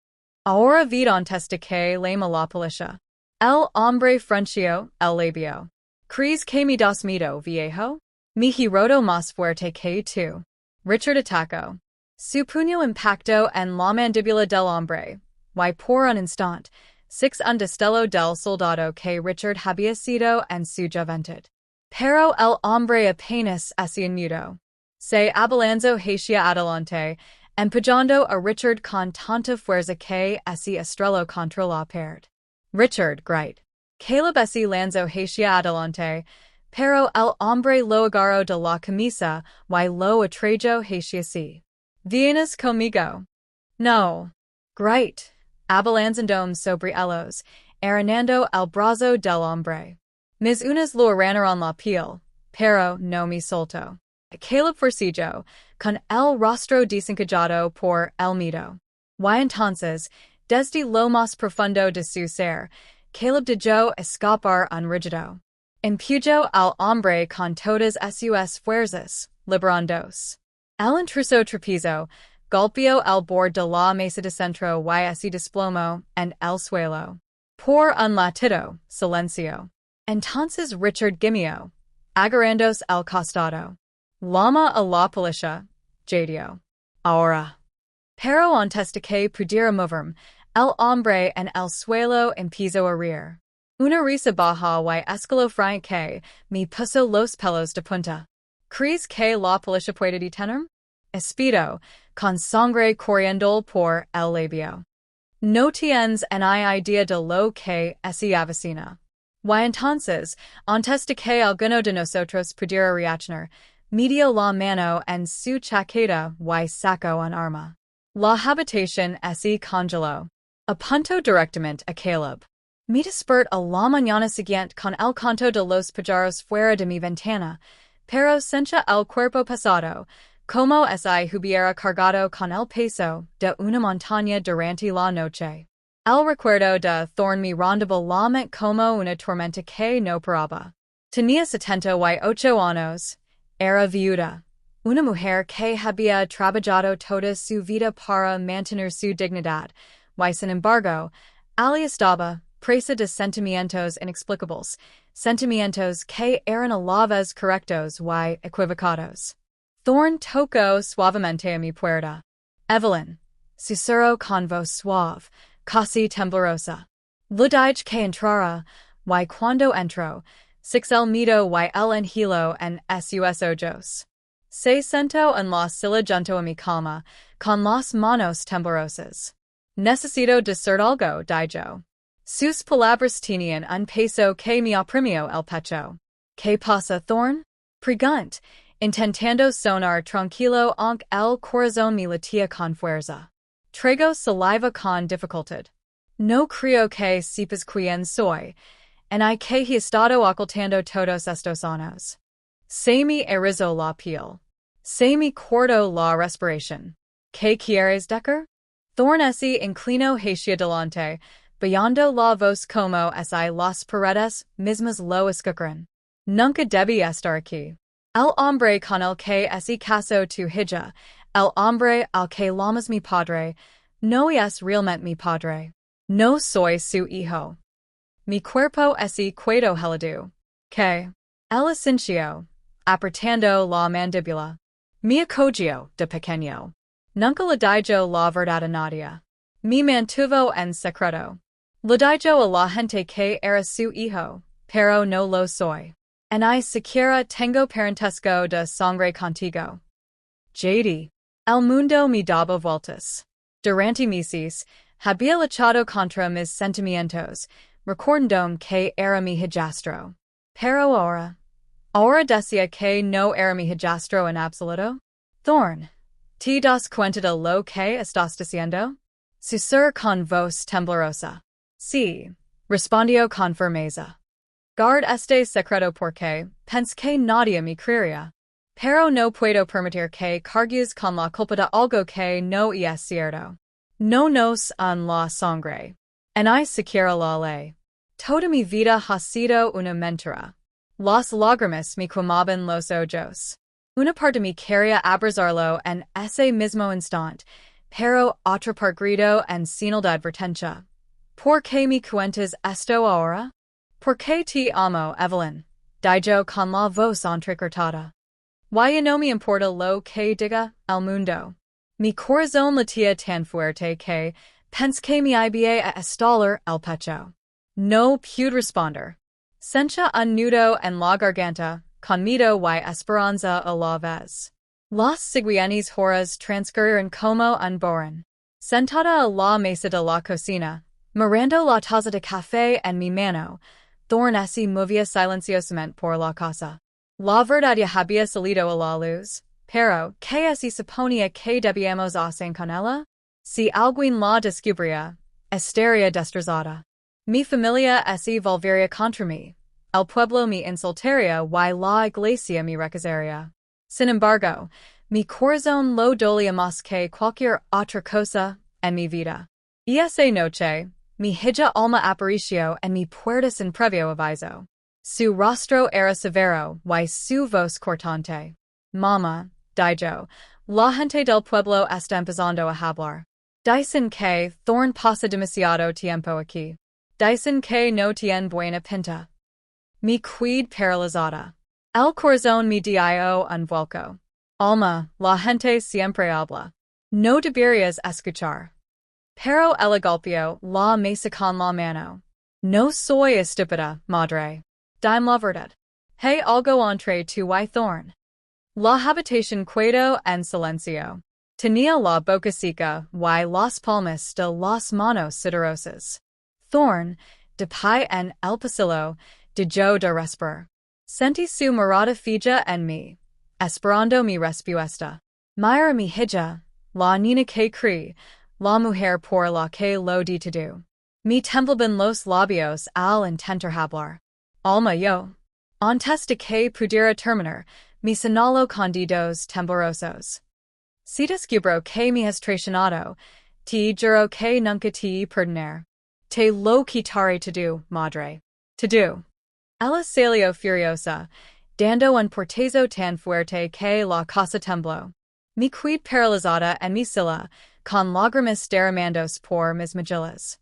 Ahora vid antes de que llame la policía. El hombre frunció el labio. ¿Crees que me das miedo, viejo? Mi roto más fuerte que tú. Richard atacó. Su puño impactó en la mandíbula del hombre, y por un instante, un destello del soldado que Richard había sido en su juventud. Pero el hombre apenas se inmutó. Se abalanzó hacia adelante, empujando a Richard con tanta fuerza que se estrelló contra la pared. Richard, great. Caleb se lanzó hacia adelante, pero el hombre lo agarró de la camisa y lo atrajo hacia sí. Vienes conmigo. No. Great. Abelanzandome sobre ellos, arenando el brazo del hombre. Mis unas lo arrancaron la piel, pero no me soltó. Caleb forcillo, con el rostro desencajado por el miedo. Y entonces, desde lo más profundo de su ser, Caleb dejó escapar un rugido. Empujó al hombre con todas sus fuerzas, liberándose. El intruso trapezó, golpeó el borde de la mesa de centro y se desplomó en el suelo. Por un latido, silencio. Entonces Richard gimió, agarrándose el costado. Llama a la policía, jadeó. Ahora. Pero antes de que pudiera moverme, el hombre en el suelo empezó a reír. Una risa baja y escalofriante que me puso los pelos de punta. ¿Crees que la policía puede detenerme? Espero, con sangre corriendo por el labio. No tienes ni idea de lo que se avecina. Y entonces, antes de que alguno de nosotros pudiera reaccionar, metió la mano en su chaqueta y sacó un arma. La habitación se congeló. Apuntó directamente a Caleb. Me desperté a la mañana siguiente con el canto de los pájaros fuera de mi ventana, pero sentía el cuerpo pesado, como si hubiera cargado con el peso de una montaña durante la noche. El recuerdo de Thorn me rondaba la mente como una tormenta que no paraba. Tenía 78 años. Era viuda. Una mujer que había trabajado toda su vida para mantener su dignidad, y sin embargo, Ali estaba presa de sentimientos inexplicables, sentimientos que eran a la vez correctos y equivocados. Thorn tocó suavemente a mi puerta. Evelyn, susurró con voz suave, casi temblorosa. Le dije que entrara, y cuando entró, el miedo y el enhilo en sus ojos. Se sentó en la silla junto a mi cama, con las manos temblorosas. Necesito decir algo, dijo. Sus palabras tenían un peso que me oprimió el pecho. ¿Qué pasa, Thorn? Pregunté, intentando sonar tranquilo aunque el corazón me latía con fuerza. Traigo saliva con dificultad. No creo que sepas quién soy, y que he estado ocultando todos estos años. Se me erizó la piel. Se me cortó la respiración. ¿Qué quieres decir? Thorn se inclinó hacia adelante, bajando la voz como si las paredes mismas lo escucharan. Nunca debí estar aquí. El hombre con el que se casó tu hija, el hombre al que llamas mi padre, no es realmente mi padre. No soy su hijo. Mi cuerpo se quedó helado. Que. El asintió, apretando la mandíbula. Me acogió de pequeño. Nunca le dijo la verdad a nadie. Me mantuvo en secreto. Le dijo a la gente que era su hijo, pero no lo soy. Ni siquiera tengo parentesco de sangre contigo. JD. El mundo me daba vueltas. Durante meses, había luchado contra mis sentimientos, recordando que era mi hijastro. Pero ahora decía que no era mi hijastro en absoluto. Thorn, ¿te das cuenta de lo que estás diciendo? Susurró con voz temblorosa. Sí, respondió con firmeza. Guard este secreto porque pensé que nadie me creería. Pero no puedo permitir que cargues con la culpa de algo que no es cierto. No nos en la sangre. Ni siquiera la ley. Toda mi vida ha sido una mentira. Las lágrimas me quemaban los ojos. Una parte me quería abrazarlo en ese mismo instante, pero otra parte gritó en señal de advertencia. ¿Por qué me cuentas esto ahora? ¿Por qué te amo, Evelyn? Dijo con la voz entrecortada. Ya no me importa lo que diga el mundo. Mi corazón latía tan fuerte que pensé que me iba a estallar el pecho. No pude responder. Sentía un nudo en la garganta, con miedo y esperanza a la vez. Las siguientes horas transcurrieron como un borrón. Sentada a la mesa de la cocina, mirando la taza de café en mi mano, Thorn se movía silenciosamente por la casa. La verdad ya había salido a la luz. pero, que se suponía que debíamos hacer con ella? Si alguien la descubría, estaría destrozada. Mi familia se volvería contra mí. El pueblo me insultaría y la iglesia me rechazaría. Sin embargo, mi corazón lo dolía más que cualquier otra cosa en mi vida. Y esa noche, mi hija alma apareció en mi puerta sin previo aviso. Su rostro era severo y su voz cortante. Mamá, dijo, la gente del pueblo está empezando a hablar. Dicen que Thorn pasa demasiado tiempo aquí. Dicen que no tiene buena pinta. Me quedé paralizada. El corazón me dio un vuelco. Alma, la gente siempre habla. No deberías escuchar. Pero ella golpeó la mesa con la mano. No soy estúpida, madre. Dime la verdad. Hey algo entre tú y Thorn. La habitación quedó en silencio. Tenía la boca seca y las palmas de las manos sudorosas. Thorn, de pie en el pasillo, dejó de respirar. Sentí su mirada fija en mí, esperando mi respuesta. Mira mi hija, la niña que creí, la mujer por la que lo di todo. Me temblaban los labios al intentar hablar. Alma yo. Antes de que pudiera terminar, me señaló con dedos temblorosos. Si descubro que me has traicionado, te juro que nunca te perdonar. Te lo quitaré todo, madre. Todo. Ella salió furiosa, dando un portazo tan fuerte que la casa tembló. Me quedé paralizada en mi silla, con lágrimas derramándose por mis mejillas.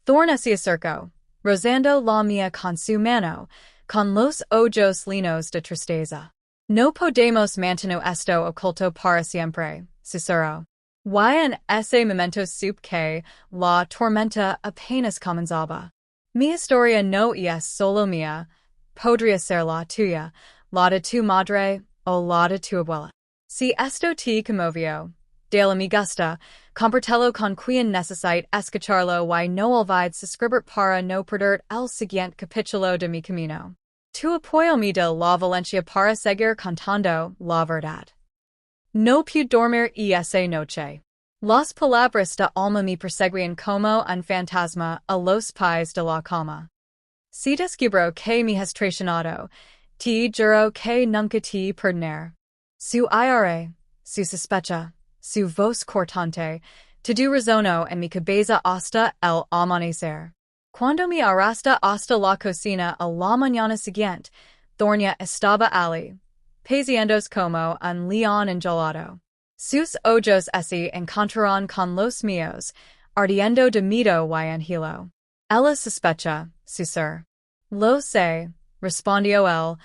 Thorn se acercó, rozando la mía con su mano, con los ojos llenos de tristeza. No podemos mantener esto oculto para siempre, susurró. Y en ese momento supe que la tormenta apenas comenzaba. Mi historia no es solo mía, podría ser la tuya, la de tu madre o la de tu abuela. Si esto te conmovió, dale me gusta, compartelo con quien necesite escucharlo y no olvides suscribir para no perder el siguiente capítulo de mi camino. Tu apoyo me da la valencia para seguir contando la verdad. No pude dormir esa noche. Las palabras de alma me perseguían como un fantasma a los pies de la cama. Si descubro que me has traicionado, te juro que nunca te perdonar. Su ira, su sospecha, su voz cortante, todo resonó en mi cabeza hasta el amanecer. Cuando me arrastra hasta la cocina a la mañana siguiente, Thorn estaba allí, paseándose como un león enjaulado. Sus ojos se encontraron con los míos, ardiendo de miedo y angelo. Ella sospecha, susur. Lo sé, respondió él,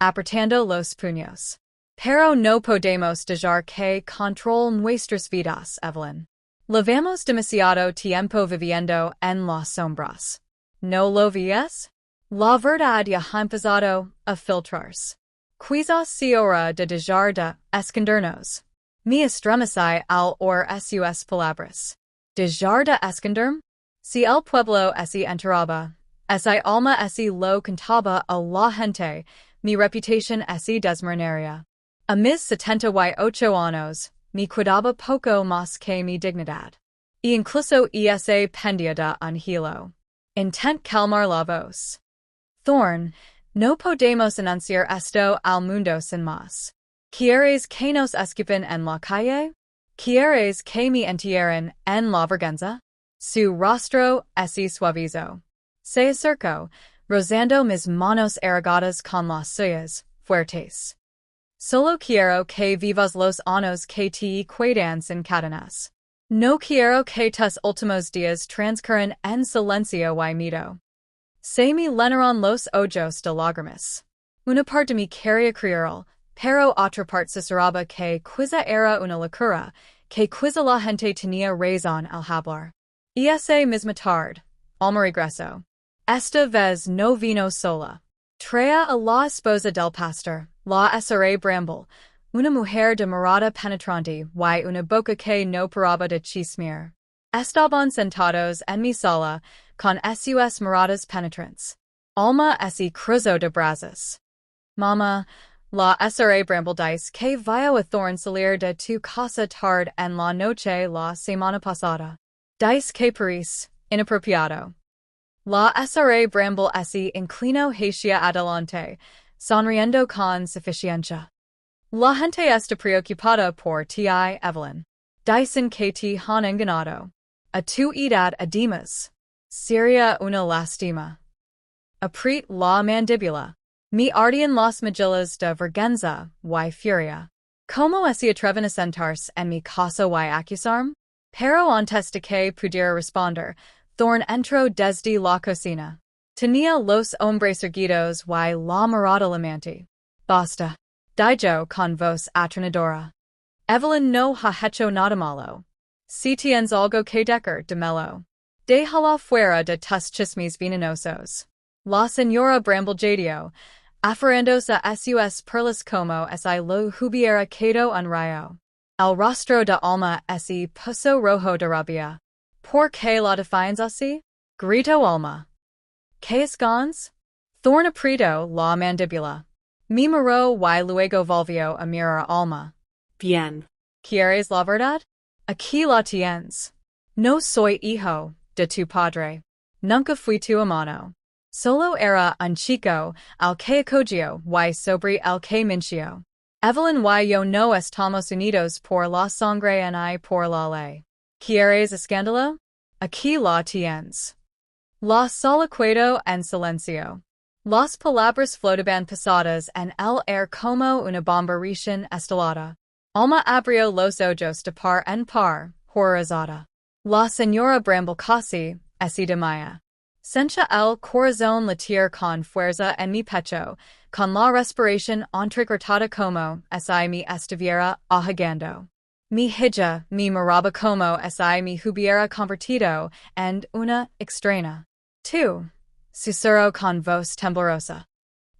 apretando los puños. Pero no podemos dejar que control nuestras vidas, Evelyn. Llevamos demasiado tiempo viviendo en las sombras. ¿No lo ves? La verdad ya ha empezado a filtrarse. Quizás sea hora de dejar de escondernos. Me estremecí al oír sus palabras. ¿Dejar de esconderme? Si el pueblo se enteraba, esa alma se lo contaba a la gente, mi reputación se desmoronaría. A mis 78 años, me cuidaba poco más que mi dignidad. E incluso ese pendía de un hilo. Intent calmar la voz. Thorn, no podemos anunciar esto al mundo sin más. ¿Quieres que nos escupen en la calle? ¿Quieres que me entierren en la vergüenza? Su rostro se suavizó. Se acercó, rozando mis manos erguidas con las suyas, fuertes. Solo quiero que vivas los años que te quedan sin cadenas. No quiero que tus últimos días transcurran en silencio y miedo. Se me llenaron los ojos de lágrimas. Una parte de mí quería creerlo, pero otra parte susurraba que quizá era una locura, que quizá la gente tenía razón al hablar. Y esa misma tarde, alma regresó. Esta vez no vino sola. Traía a la esposa del pastor, la SRA Bramble, una mujer de mirada penetrante y una boca que no paraba de chismear. Estaban sentados en mi sala, con sus miradas penetrantes. Alma se cruzó de brazos. Mamá, La sra bramble dice que vio a thorn salir de tu casa tard en la noche la semana pasada. Dice que paris, inapropiado. La sra bramble esi inclino hacia adelante, sonriendo con suficiencia. La gente está preocupada por ti, Evelyn. Dicen que te han enganado. A tu edad además. Sería una lástima. Apriete la mandíbula. Me ardian las mejillas de vergüenza y furia. Como se atreven a sentarse en mi casa y acusarme? Pero antes de que pudiera responder, Thorn entró desde la cocina. Tenía los hombres erguidos y la mirada lamante. Basta. Dijo con voz atronadora. Evelyn no ha hecho nada malo. Si tienes algo que decir, dímelo. Déjala fuera de tus chismes venenosos. La señora Bramble jadeó, aferrándose a sus perlas como si lo hubiera quedado un rayo. El rostro de Alma se puso rojo de rabia. ¿Por qué la defiendes así? Gritó Alma. ¿Qué escondes? Thorn apretó la mandíbula. Me miró y luego volvió a mirar a Alma. Bien. ¿Quieres la verdad? Aquí la tienes. No soy hijo de tu padre. Nunca fui tu hermano. Solo era un chico al que acogió y sobre el que mintió. Evelyn y yo no estamos unidos por la sangre ni por la ley. ¿Quieres escándalo? Aquí la tienes. La sala quedó en silencio. Las palabras flotaban pasadas en el aire como una bomba recién estalada. Alma abrió los ojos de par en par, horrorizada. La señora Bramble casi se desmaya. Sentía el corazón latir con fuerza en mi pecho, con la respiración entrecortada como si me estuviera ahogando. Mi hija me miraba como si me hubiera convertido en una extraña. Tú, susurró con voz temblorosa.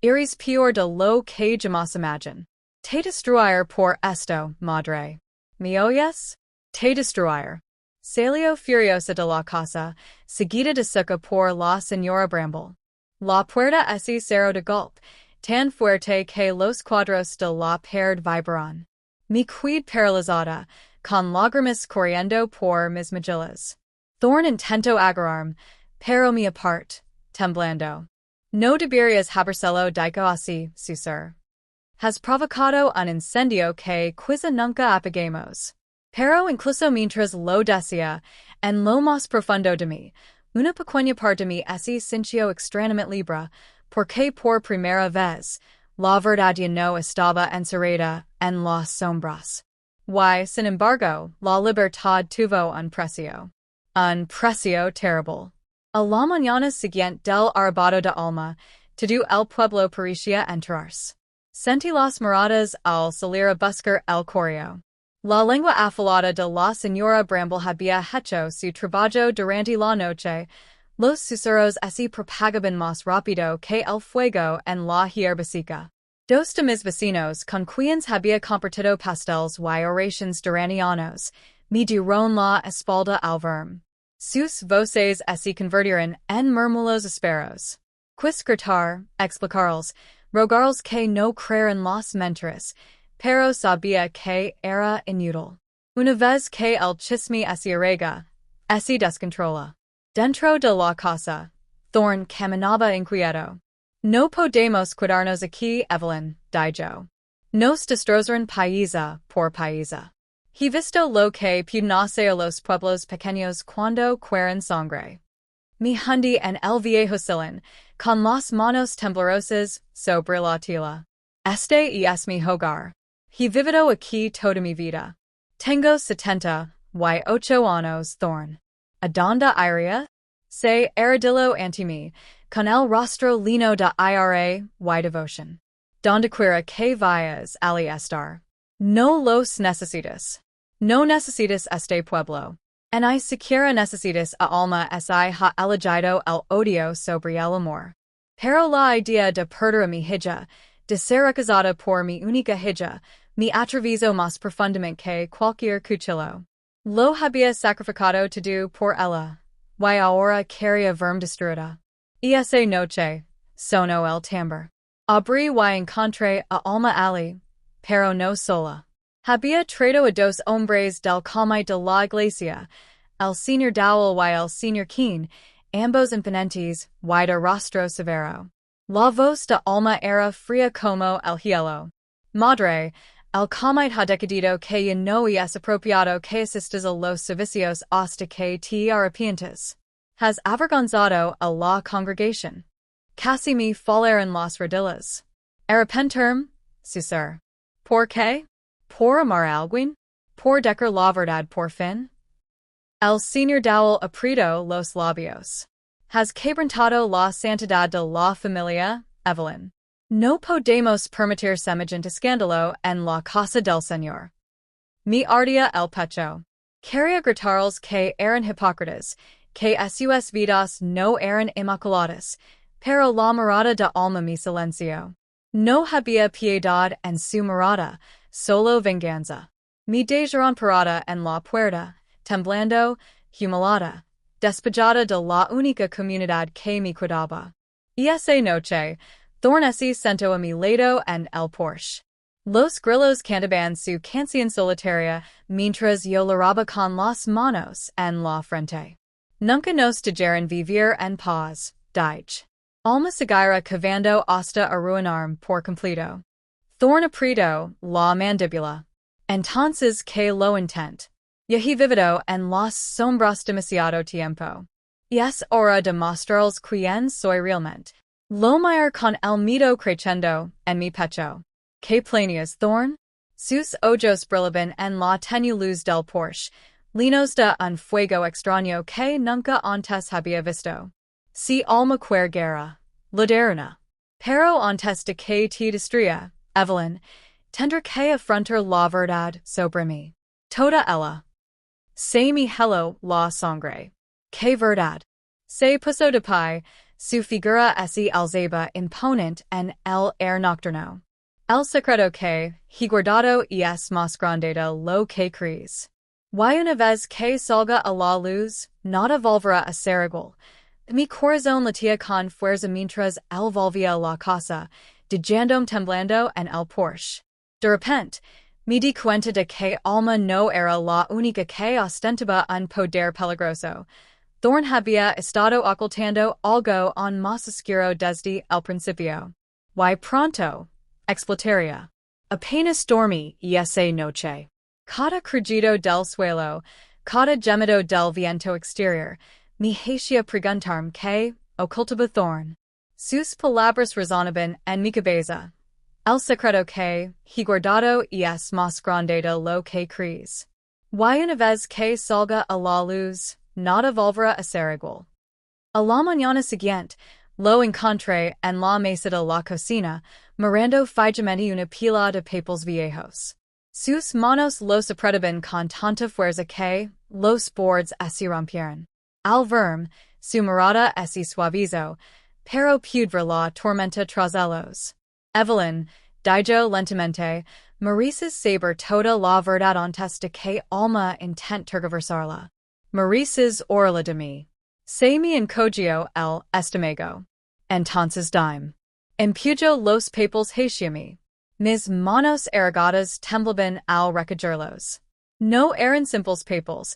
Eres peor de lo que jamás imagine. Te destruir por esto, madre. ¿Me oyes? Te destruir. Salió furiosa de la casa, seguida de suca por la señora Bramble. La puerta se cerró de golpe, tan fuerte que los cuadros de la pared vibraron. Me quedé paralizada, con lágrimas corriendo por mis mejillas. Thorn intentó agarrarme, pero me apart, temblando. No deberías habérselo dicho así, Susur. Has provocado un incendio que quizá nunca apagamos. Pero incluso mientras lo decía, en lo más profundo de mí, una pequeña parte de mí se sintió extrañamente libre, porque por primera vez, la verdad ya no estaba encerrada en las sombras. Y, sin embargo, la libertad tuvo un precio terrible. A la mañana siguiente del arrabado de Alma, todo el pueblo parecía enterarse. Sentí las miradas al salir a buscar el correo. La lengua afilada de la señora Bramble había hecho su trabajo durante la noche. Los susurros se propagaban más rápido que el fuego en la hierbasica. Dos de mis vecinos con quienes había compartido pasteles y oraciones durante años, me dieron la espalda al verme. Sus voces se convirtieron en murmullos ásperos. Quis gritar, explicarles, rogarles que no creeran las mentiras, pero sabía que era inútil. Una vez que el chisme se rega, se descontrola. Dentro de la casa, Thorn caminaba inquieto. No podemos quedarnos aquí, Evelyn, dijo. Nos destrozarán paisa por paisa. He visto lo que pueden hacer los pueblos pequeños cuando quieren sangre. Me hundí en el viejo sillón, con las manos temblorosas sobre la tila. Este es mi hogar. He vivido aquí toda mi vida. Tengo 78 años, Thorn. ¿Adonde iría? Se arrodilló ante mí, con el rostro lleno de ira y devoción. Donde quiera que vayas al estar. No los necesitas. No necesitas este pueblo. Ni siquiera necesitas a Alma si ha elegido el odio sobre el amor. Pero la idea de perder a mi hija, de ser acusada por mi única hija, me atravesó más profundamente que cualquier cuchillo. Lo había sacrificado todo por ella, y ahora quería verme destruida. Y esa noche, sonó el timbre. Abrí y encontré a alma allí, pero no sola. Había traído a dos hombres del comité de la iglesia, el señor Dowell y el señor King, ambos imponentes, y de rostro severo. La voz de alma era fría como el hielo. Madre, el comité ha decidido que ya no es apropiado que asistas a los servicios hasta que te arrepientas. Has avergonzado a la congregación. Casi me falaron las rodillas. Arrepentirme, César. ¿Por qué? ¿Por amar a alguien? ¿Por decir la verdad por fin? El señor Dowell apretó los labios. Has quebrantado la santidad de la familia, Evelyn. No podemos permitir semejante escándalo en la casa del Señor. Me ardía el pecho. Quería gritarles que eran hipócritas, que sus vidas no eran inmaculadas, pero la mirada de alma me silenció. No había piedad en su mirada, solo venganza. Me dejaron parada en la puerta, temblando, humillada, despojada de la única comunidad que me cuidaba. Y esa noche, Thorne se sentó a mi lado en el porche. Los grillos cantaban su canción solitaria mientras yo lloraba con las manos en la frente. Nunca nos dejaron vivir en paz, dije. Alma seguirá cavando hasta arruinarme por completo. Thorne apretó la mandíbula. Entonces que lo intent. Ya he vivido en las sombras demasiado tiempo. Y es hora de mostrarles quién soy realmente. Lo miro con el miedo creciendo en mi pecho. ¿Qué planeas, Thorne? Sus ojos brillaban en la tenue luz del porche, llenos de un fuego extraño que nunca antes había visto. Si alma quer guerra, la deruna. Pero antes de que te destruya, Evelyn, tendré que afrontar la verdad sobre mí. Toda ella. Se me hello la sangre. ¿Qué verdad? Se puso de pie, su figura así alzaba imponente en el air nocturno. El secreto que he guardado es más grande de lo que crees. Y una vez que salga a la luz, nada volverá a ser igual. Mi corazón latía con fuerza mientras él volvía a la casa, dejandome temblando en el porche. De repente, me di cuenta de que alma no era la única que ostentaba un poder peligroso. Thorne había estado ocultando algo aún más oscuro desde el principio. Y pronto, explotaría. Apenas dormí esa noche. Cada crujido del suelo, cada gemido del viento exterior, me hacía preguntarme que ocultaba Thorne. Sus palabras resonaban en mi cabeza. El secreto que he guardado es más grande de lo que crees. Y una vez que salga a la luz, nada volverá a ser igual. A la mañana siguiente, lo encontré en la mesa de la cocina, mirando fijamente una pila de papeles viejos. Sus manos los apretaban con tanta fuerza que los bordes se rompieron. Al verme, su mirada se suavizó, pero pude ver la tormenta tras ellos. Evelyn, dijo lentamente, mereces saber toda la verdad antes de que alma intent tergiversarla. Mereces orla de mí. Se me encogió el estómago. Entonces dime. Empujo los papeles hacia mí. Mis manos ergadas temblaban al recogerlos. No eran simples papeles.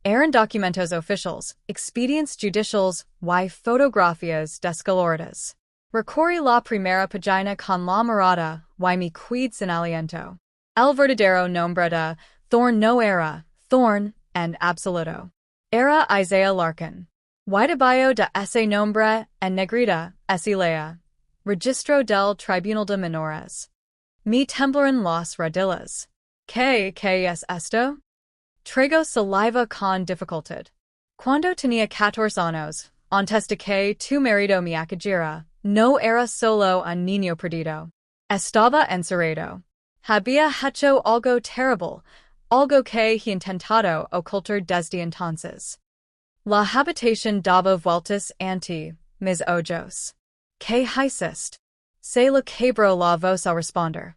Eran documentos oficiales, expedients judiciales y fotografías descoloradas. Recorrí la primera página con la mirada y me quedé sin aliento. El verdadero nombre de Thorne no era Thorne en absoluto. Era Isaiah Larkin. Y debajo de ese nombre en negrita se leía Registro del Tribunal de Menores. Me temblaron las rodillas. ¿Qué es esto? Traigo saliva con dificultad. Cuando tenía 14 años, antes de que tu marido me acogiera, no era solo un niño perdido. Estaba encerrado. Había hecho algo terrible, algo que he intentado ocultar desde entonces. La habitación daba vueltas ante mis ojos. ¿Qué hiciste? Se le quebró la voz al responder.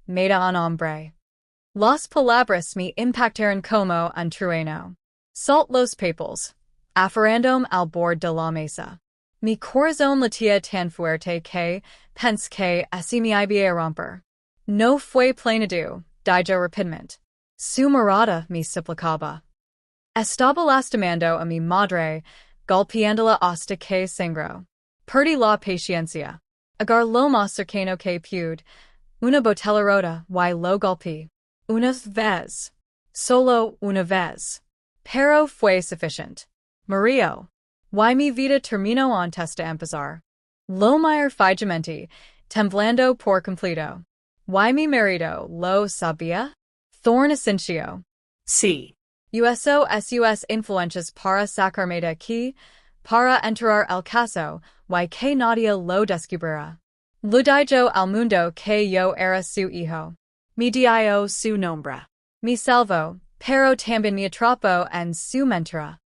Mira un hombre. Las palabras me impactaron como un trueno. Salt los papeles, aferrándome al borde de la mesa. Mi corazón latía tan fuerte que pensé que así me iba a romper. No fue plenitud, dijo rapidmente. Su mirada me suplicaba. Estaba lastimando a mi madre, golpeándola hasta que sangró. Perdí la paciencia. Agar lo más cercano que pude, una botella rota y lo golpeé. Una vez. Solo una vez. Pero fue suficiente. Murió. Y mi vida terminó antes de empezar. Lo mir fijamente, temblando por completo. Y mi marido lo sabía? Thorn Asensio. Sí. Uso sus influencias para sacarme de aquí, para enterar el caso, y que nadie lo descubriera. Lo dijo al mundo que yo era su hijo. Me dio su nombre. Me salvó, pero también me atrapó en su mentira.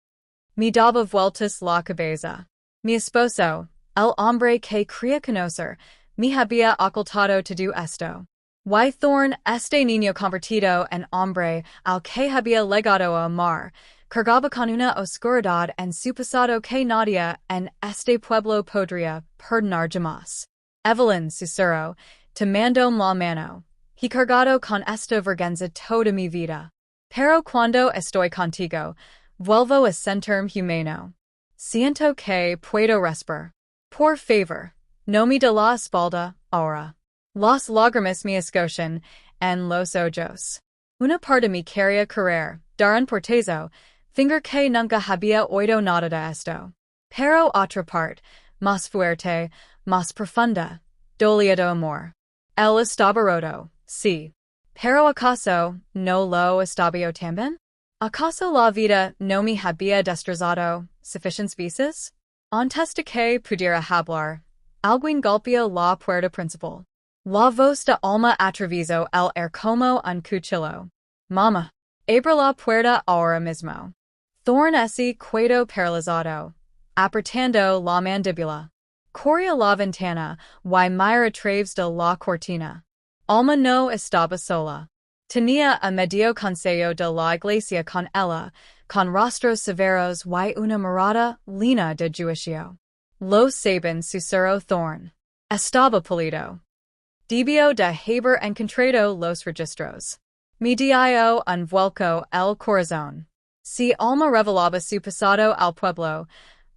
Me daba vueltas la cabeza. Mi esposo, el hombre que quería conocer, me había ocultado todo esto. Y Thorn, este niño convertido en hombre al que había legado a amar, cargaba con una oscuridad en su pasado que nadie en este pueblo podría perdonar jamás. Evelyn susurró, tomando la mano. He cargado con esta vergüenza toda mi vida. Pero cuando estoy contigo, vuelvo a sentirme humano. Siento que puedo respirar. Por favor, no me de la espalda, ahora. Las lágrimas me escochan en los ojos. Una parte me quería correr, dar un portazo, finger que nunca había oído nada de esto. Pero otra parte, más fuerte, más profunda, dolía de amor. Él estaba roto, sí. Pero acaso no lo estaba yo también? ¿Acaso la vida no me había destrozado suficientes veces? Antes de que pudiera hablar, alguien golpeó la puerta principal. La voz de alma atravesó el air como un cuchillo. Mama, abre la puerta ahora mismo. Thorn se quedó paralizado, apretando la mandíbula. Corría la ventana y mira a través de la cortina. Alma no estaba sola. Tenía a medio consejo de la iglesia con ella, con rostros severos y una mirada llena de juicio. Lo saben, susurró Thorn. Estaba polido. Debió de haber encontrado los registros. Me dio un vuelco el corazón. Si Alma revelaba su pasado al pueblo,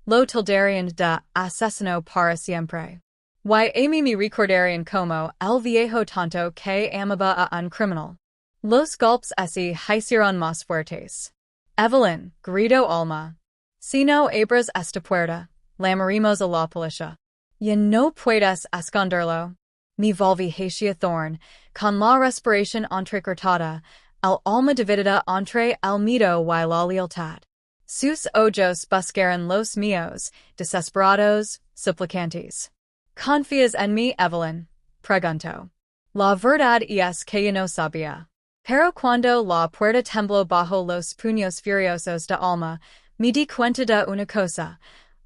lo tildarían de asesino para siempre. Y a mí me recordarían como el viejo tonto que amaba a un criminal. Los golpes se hicieron más fuertes. Evelyn, gritó Alma. Si no abres esta puerta, llamaremos a la policía. Ya no puedes esconderlo. Me volví hacia Thorn, con la respiración entrecortada, el alma dividida entre el miedo y la lealtad. Sus ojos buscaron los míos, desesperados, suplicantes. ¿Confías en mí, Evelyn? Preguntó. La verdad es que yo no sabía. Pero cuando la puerta tembló bajo los puños furiosos de Alma, me di cuenta de una cosa.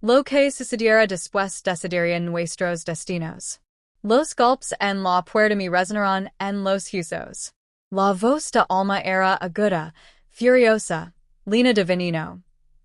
Lo que sucediera después decidiría nuestros destinos. Los golpes en la puerta me resonaron en los huesos. La voz de Alma era aguda, furiosa, llena de veneno.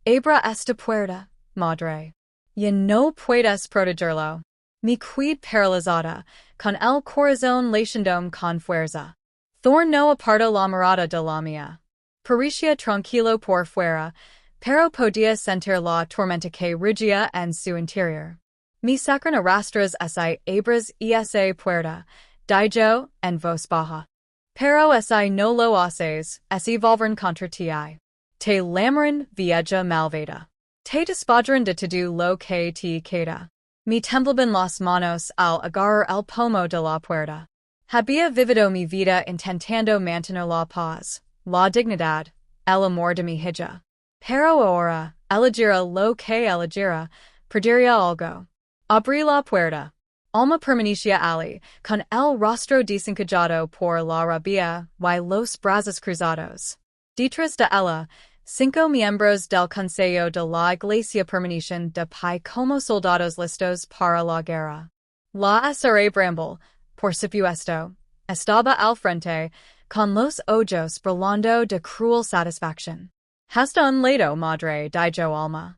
Abra esta puerta, madre. Ya no puedes protegerlo. Me quedé paralizada, con el corazón latiendo con fuerza. Thorn no apartó la mirada de la mía. Parecía tranquilo por fuera, pero podía sentir la tormenta que rugía en su interior. Me sacaron a rastras esa abras esa puerta, dijo en voz baja. Pero esa no lo haces, ese volvern contra ti. Te llamaron vieja malvada. Te despadran de todo lo que te queda. Me temblaban las manos al agarrar el pomo de la puerta. Había vivido mi vida intentando mantener la paz, la dignidad, el amor de mi hija. Pero ahora, eligiera lo que eligiera, perdería algo. Abrí la puerta. Alma permanecía allí, con el rostro desencajado por la rabia y los brazos cruzados. Detrás de ella, 5 miembros del Consejo de la Iglesia permanecían de pie como soldados listos para la guerra. La SRA Bramble, por supuesto, estaba al frente, con los ojos brillando de cruel satisfacción. Hasta un lado, madre, dijo Alma.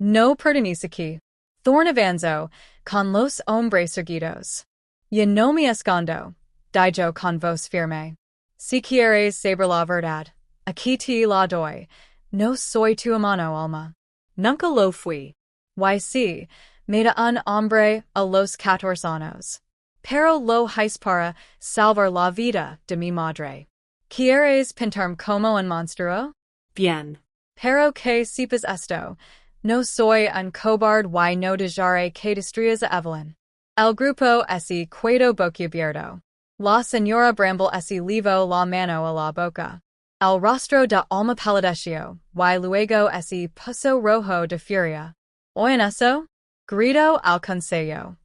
No pertenece aquí. Thorn avanzo, con los hombres erguidos. Y no me escondo, dijo con voz firme. Si quieres saber la verdad, aquí te la doy, no soy tu hermano alma. Nunca lo fui. Y sí, made un hombre a los 14 años. Pero lo hice para salvar la vida de mi madre. ¿Quieres pintarme como un monstruo? Bien. Pero que sepas esto, no soy un cobarde y no dejaré que destruyas a Evelyn. El grupo ese quedó boquiabierto. La señora Bramble ese levó la mano a la boca. El rostro de alma palideció, y luego ese puso rojo de furia. ¿Oyen eso? Gritó al consejo.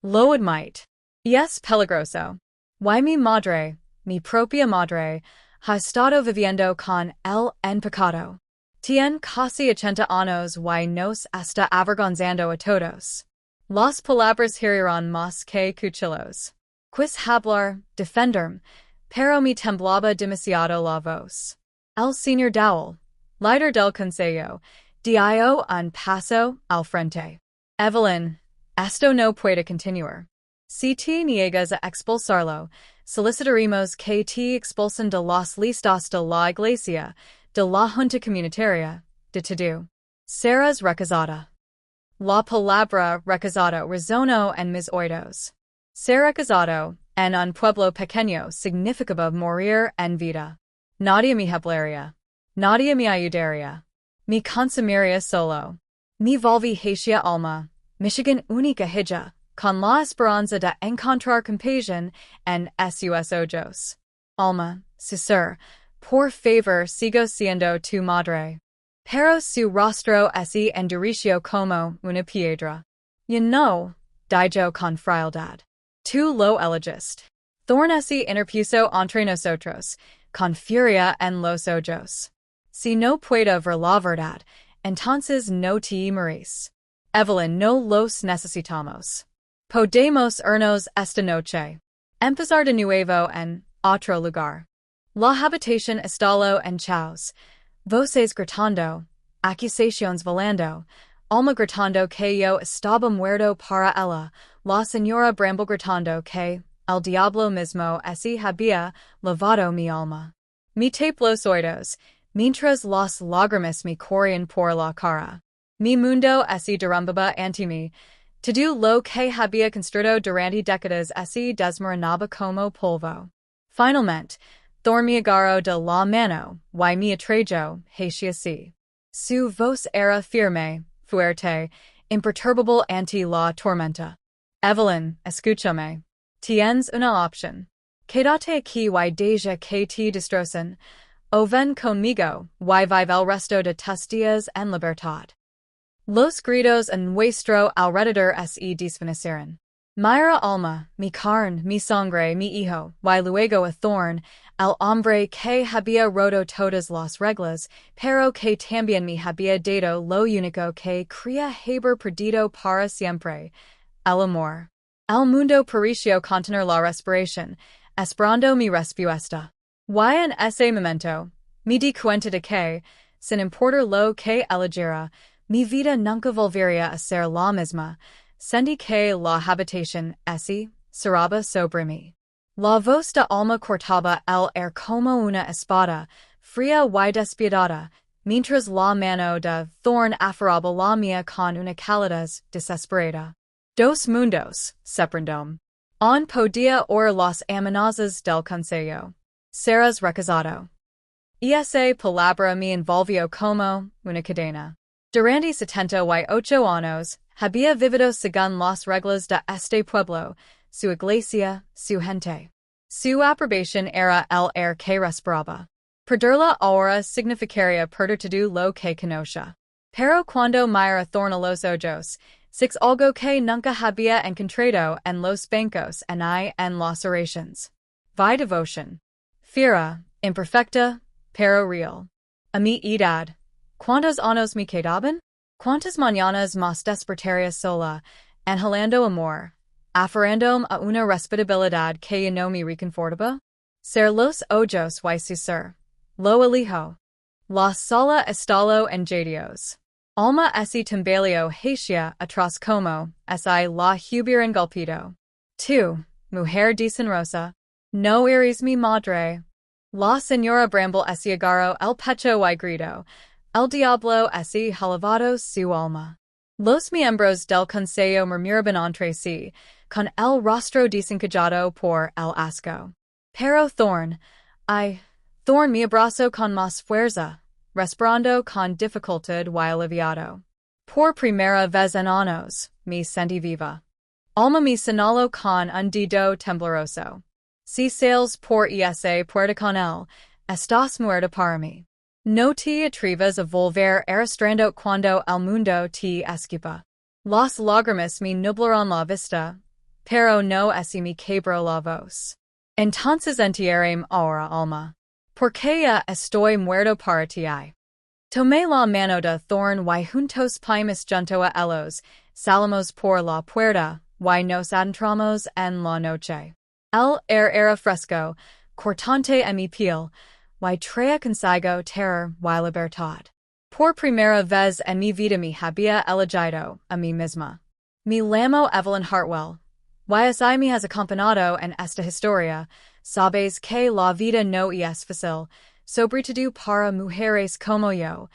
Lo admite. Y es peligroso. Y mi madre, mi propia madre, ha estado viviendo con él en pecado. Tiene casi 80 años y nos está avergonzando a todos. Las palabras hirieron más que cuchillos. Quis hablar, defenderme, pero me temblaba demasiado la voz. El señor Dowell, líder del consejo, dio un paso al frente. Evelyn, esto no puede continuar. Si te niegas a expulsarlo, solicitaremos que te expulsen de las listas de la iglesia, de la junta comunitaria, de todo. Serás recazada. La palabra recazado resonó en mis oídos. Ser recazado, en un pueblo pequeño, significaba morir en vida. Nadie me hablaría. Nadie me ayudaría. Me consumiría solo. Me volví alma, Michigan única hija, con la esperanza de encontrar compasión en sus ojos. Alma, César, por favor sigo siendo tu madre. Pero su rostro se endureció como una piedra. Y no, dijo con frialdad. Tú lo elegiste. Thorn se interpuso entre nosotros, con furia en los ojos. Si no puedo ver la verdad, entonces no te morís. Evelyn, no los necesitamos. Podemos irnos esta noche. Empezar de nuevo en otro lugar. La habitación estalló en chaos. Voces gritando, acusaciones volando, alma gritando que yo estaba muerto para ella, la señora Bramble gritando que el diablo mismo se había lavado mi alma. Me tape los oídos, mientras las lágrimas me corrían por la cara. Mi mundo se derrumbaba ante mí. Todo lo que había construido durante décadas se desmoronaba como polvo. Finalmente, Thorn me agarró de la mano, y me atrajo hacia sí. Su voz era firme, fuerte, imperturbable ante la tormenta. Evelyn, escúchame. Tienes una opción. Quédate aquí y deja que te destrocen, o ven conmigo, y vive el resto de tus días en libertad. Los gritos en nuestro alrededor se desvanecieron. Mira alma, mi carne, mi sangre, mi hijo, y luego a Thorn, el hombre que había roto todas las reglas, pero que también me había dado lo único que creía haber perdido para siempre, el amor. El mundo pareció contener la respiración, esperando mi respuesta. Y en ese momento, me di cuenta de que, sin importar lo que eligiera, mi vida nunca volvería a ser la misma. Sentí que la habitación cerraba sobre mí. La voz de alma cortaba el air como una espada, fría y despiadada, mientras la mano de Thorn aferraba la mía con una calidez desesperada. Dos mundos, separandome. On podía oír las amenazas del consejo. Serás recazado. Esa palabra me envolvió como una cadena. Durante 78 años, había vivido según las reglas de este pueblo, su iglesia, su gente. Su aprobación era el air que respiraba. Perderla ahora significaría perder todo lo que conocía. Pero cuando mira Thorn a los ojos, six algo que nunca había encontrado en los bancos en las oraciones. Vi devoción. Fiera, imperfecta, pero real. A mi edad. ¿Cuántos años me quedaban? ¿Cuántas mañanas más despertaría sola, anhelando amor, aferrándome a una respetabilidad que ya no me reconfortaba? Ser los ojos y ser. Lo elijo. La sala estalló en jadios. Alma esse tambaleo hacia atrás como si la hubieran golpeado. 2. Mujer deshonrosa. No eres mi madre. La señora Bramble esse agarró el pecho y grito. El diablo esse halavado su alma. Los miembros del consejo murmuraban entre sí, con el rostro desencajado por el asco. Pero Thorn me abrazó con más fuerza, respirando con dificultad y aliviado. Por primera vez en años, me sentí viva. Alma me señaló con un dedo tembloroso. Si sales por ese puerta con él, estás muerta para mí. No te atrevas a volver arrastrando cuando el mundo te esquipa. Las lágrimas me nublaron la vista, pero no ese me quebró la voz. Entonces entiérrame ahora, alma. Porque ya estoy muerto para ti. Tomé la mano de Thorn y juntos paimos junto a ellos, salimos por la puerta, y nos adentramos en la noche. El air era fresco, cortante en mi piel, y traía consigo terror y libertad. Por primera vez en mi vida me había elegido a mí misma. Me llamo Evelyn Hartwell. Y si me has acompañado en esta historia, sabes que la vida no es fácil, sobre todo para mujeres como yo,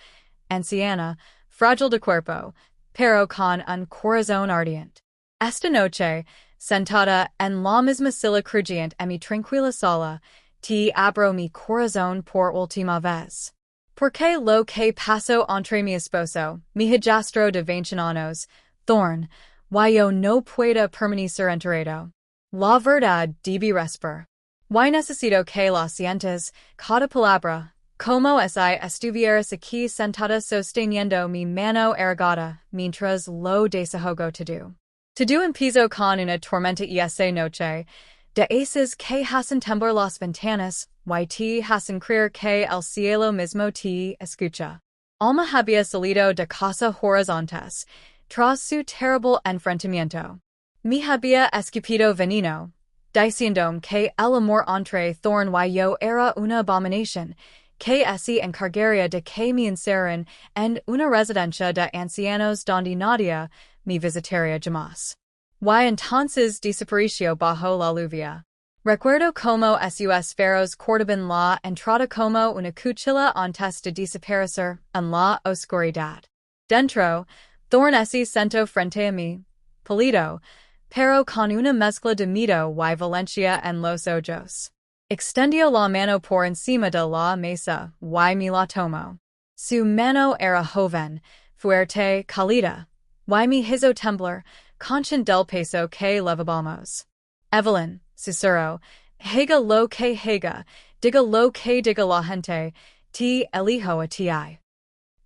anciana, frágil de cuerpo, pero con un corazón ardiente. Esta noche, sentada en la misma silla crujiente en mi tranquila sala, te abro mi corazón por última vez. Porque lo que pasó entre mi esposo, mi hijastro de 20 años, Thorn, y yo no puedo permanecer enterrado. La verdad debe respirar. Y necesito que la sientes, cada palabra, como si estuvieras aquí sentada sosteniendo mi mano erguida, mientras lo desahogo todo. Todo empezó con una tormenta esa noche, de esas que hacen temblar las ventanas, y te hacen creer que el cielo mismo te escucha. Alma había salido de casa horas antes, tras su terrible enfrentamiento. Me había escupido veneno, diciéndome que el amor entre Thorn y yo era una abominación, que se encargaría de que me encerren en una residencia de ancianos donde nadie me visitaría jamás. Y entonces desapareció bajo la lluvia. Recuerdo como sus feros cortaban la entrada como una cuchilla antes de desaparecer en la oscuridad. Dentro, Thorn se sentó frente a mí, pálido, pero con una mezcla de miedo y violencia en los ojos. Extendió la mano por encima de la mesa, y me la tomó. Su mano era joven, fuerte, cálida, y me hizo temblar, conscient del peso que levábamos. Evelyn, susurró, haga lo que haga, diga lo que diga la gente, te elijo a ti.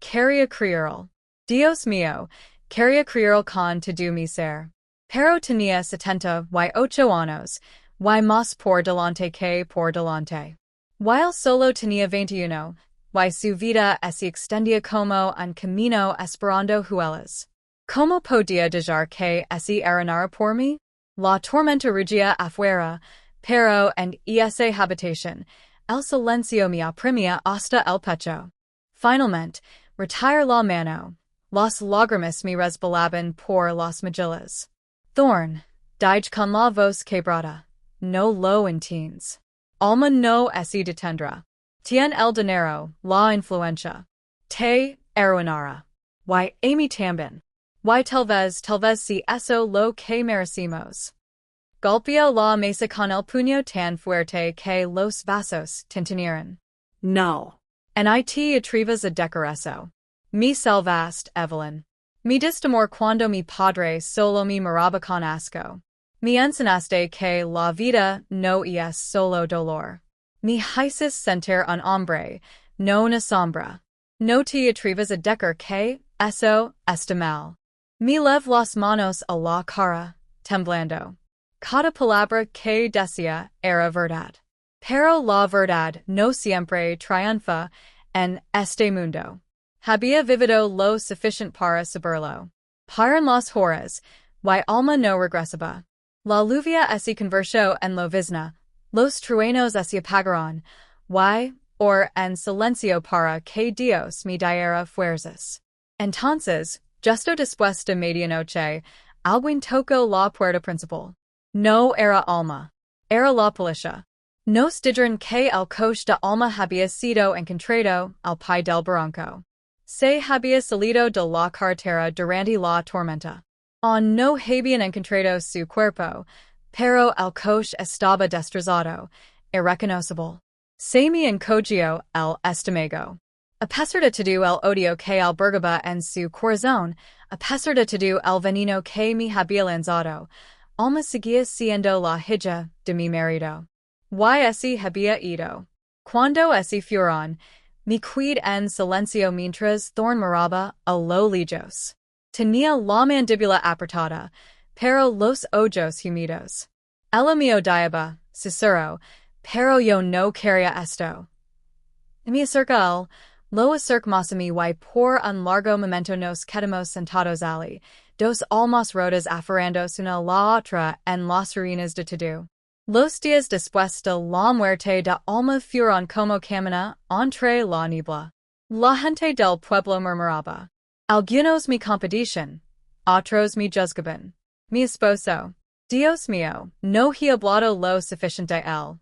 Quería creerlo. Dios mío, quería creerlo con todo mi ser. Pero tenía 78 años, y más por delante que por delante. While solo tenía 21, y su vida se extendía como un camino esperando huellas. ¿Cómo podía dejar que se arenara por mí? La tormenta rugía afuera, pero en esa habitación, el silencio me oprimía hasta el pecho. Finalmente, retiré la mano. Las lágrimas me resbalaban por las mejillas. Thorn, dije con la voz quebrada, no lo entiendes. Alma no se detendrá. Tien el dinero, la influencia. Te arruinará. Y a mí también. Y tal vez si eso lo que merecimos. Golpeó la mesa con el puño tan fuerte que los vasos tintinearon. No. En te atrevas a decir eso. Me salvaste, Evelyn. Me diste amor cuando mi padre solo me miraba con asco. Me enseñaste que la vida no es solo dolor. Me hiciste sentir un hombre, no una sombra. No te atrevas a decir que eso está mal. Me lev las manos a la cara, temblando. Cada palabra que decía era verdad. Pero la verdad no siempre triunfa en este mundo. Había vivido lo suficiente para saberlo. Paran las horas, y alma no regresaba. La lluvia se convirtió en llovizna, los truenos se apagaron, y, en silencio para que Dios me diera fuerzas. Entonces, justo después de medianoche, alguien tocó la puerta principal. No era alma. Era la policía. Nos dijeron que el coche de alma había sido encontrado al pie del barranco. Se había salido de la carretera durante la tormenta. No habían encontrado su cuerpo, pero el coche estaba destrozado, irreconocible. Se me encogió el estómago. A pesar de todo el odio que albergaba en su corazón, a pesar de todo el veneno que me había lanzado, alma seguía siendo la hija de mi marido. Ese había ido. Cuando ese fueron, me quedé en silencio mientras Thorn miraba a lo lejos. Tenía la mandíbula apretada, pero los ojos humidos. Ella me odiaba, susurró, pero yo no quería esto. Me acerca él, lo acercamos a mí y por un largo momento nos quedamos sentados allí, dos almas rotas aferrándose una a la otra en las ruinas de todo. Los días después de la muerte de alma fueron como camina entre la niebla. La gente del pueblo murmuraba. Algunos me compadecen, otros me juzgaban. Mi esposo, Dios mío, no he hablado lo suficiente él.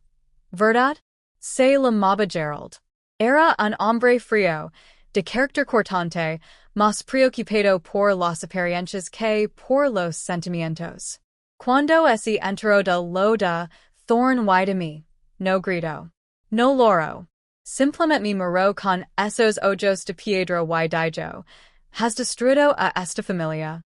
¿Verdad? Se llamaba Gerald. Era un hombre frío, de carácter cortante, más preocupado por las apariencias que por los sentimientos. Cuando ese entró de lo de Thorn y de mí, no gritó. No lloró. Simplemente me miró con esos ojos de piedra y dijo, has destruido a esta familia.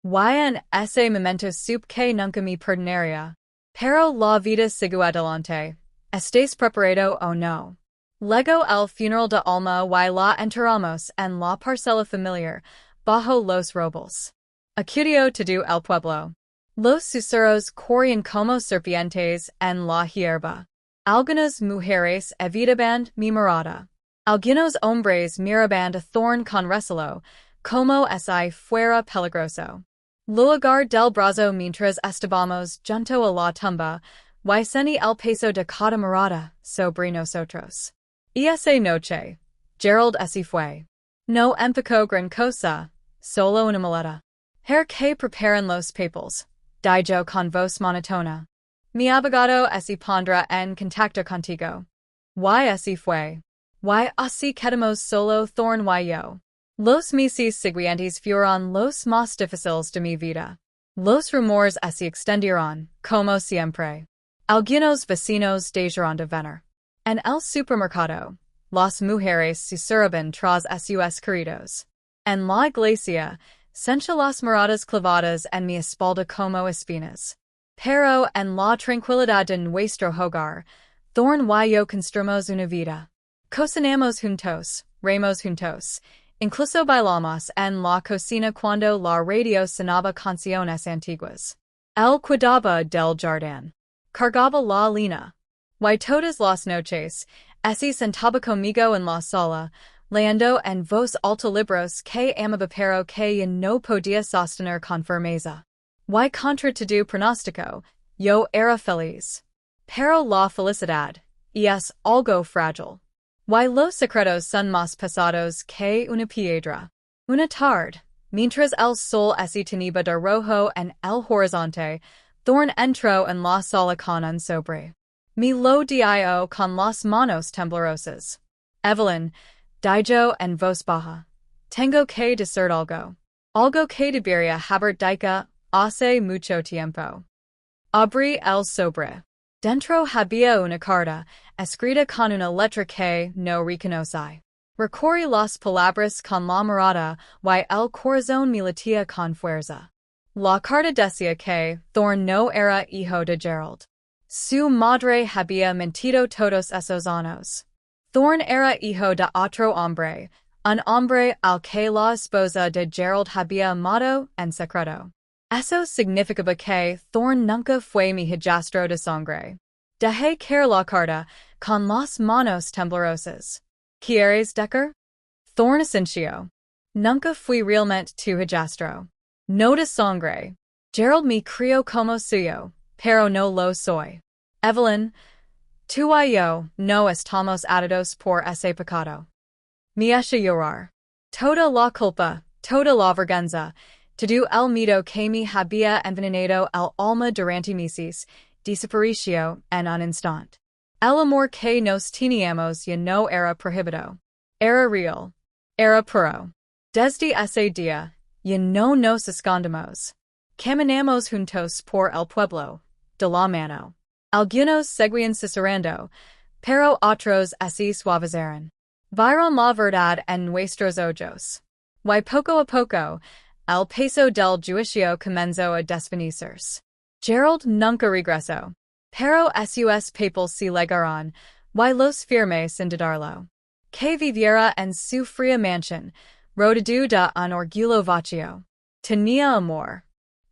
Y en ese momento supe que nunca me perdonaría. Pero la vida sigue adelante. ¿Estáis preparado o no? Luego el funeral de alma y la enterramos en la parcela familiar, bajo los robles. Acudió todo el pueblo. Los susurros corrían como serpientes en la hierba. Algunas mujeres evitaban mi mirada. Algunos hombres miraban a Thorn con recelo, como si fuera peligroso. Lugar del brazo mientras estábamos junto a la tumba, y sentí el peso de cada mirada sobre nosotros. Y esa noche, Gerald así fue. No empacó gran cosa, solo una maleta. Que preparan los papeles, dijo con voz monótona. Mi abogado así pondrá en contacto contigo. Y así fue. Y así quedamos solo Thorn y yo. Los meses siguientes fueron los más difíciles de mi vida. Los rumores así extendieron, como siempre. Algunos vecinos dejaron de venir. En el supermercado, las mujeres susurraban tras sus queridos. En la iglesia, sentí las miradas clavadas en mi espalda como espinas. Pero en la tranquilidad de nuestro hogar, Thorn y yo construimos una vida. Cocinamos juntos, reímos juntos, incluso bailamos en la cocina cuando la radio sonaba canciones antiguas. Él cuidaba del jardín. Cargaba la lina. Y todas las noches, ese sentaba conmigo en la sala, leyendo en voz alta libros que amaba pero que yo no podía sostener con firmeza. Y contra todo pronóstico, yo era feliz. Pero la felicidad es algo frágil. Y los secretos son más pesados que una piedra. Una tarde, mientras el sol se tenía de rojo en el horizonte, Thorn entró en la sala con un sobre. Me lo dio con las manos temblorosas. Evelyn, dijo en voz baja. Tengo que decir algo. Algo que debería haber dicho hace mucho tiempo. Abrí el sobre. Dentro había una carta, escrita con una letra que no reconocí. Recorrí las palabras con la mirada y el corazón me latía con fuerza. La carta decía que Thorn no era hijo de Gerald. Su madre había mentido todos esos años. Thorn era hijo de otro hombre, un hombre al que la esposa de Gerald había amado en secreto. Eso significaba que Thorn nunca fue mi hijastro de sangre. Dejé caer la carta con las manos temblorosas. ¿Quieres decir? Thorn asintió. Nunca fui realmente tu hijastro. No de sangre. Gerald me crió como suyo, pero no lo soy. Evelyn, tú y yo no estamos atados por ese pecado. Me echa llorar. Toda la culpa toda la vergüenza, todo el miedo que me había envenenado el alma durante meses, desapareció en un instante. El amor que nos teníamos ya no era prohibido. Era real. Era puro. Desde ese día, ya no nos escondemos. Caminamos juntos por el pueblo, de la mano. Algunos seguían susurrando, pero otros así suavizaron. Vieron la verdad en nuestros ojos. Y poco a poco, el peso del juicio comenzó a desvanecerse. Gerald nunca regresó. Pero sus papel se legaron, y los firme sin dudarlo. Que viviera en su fría mansión, rodeado de un orgullo vacío. Tenía amor.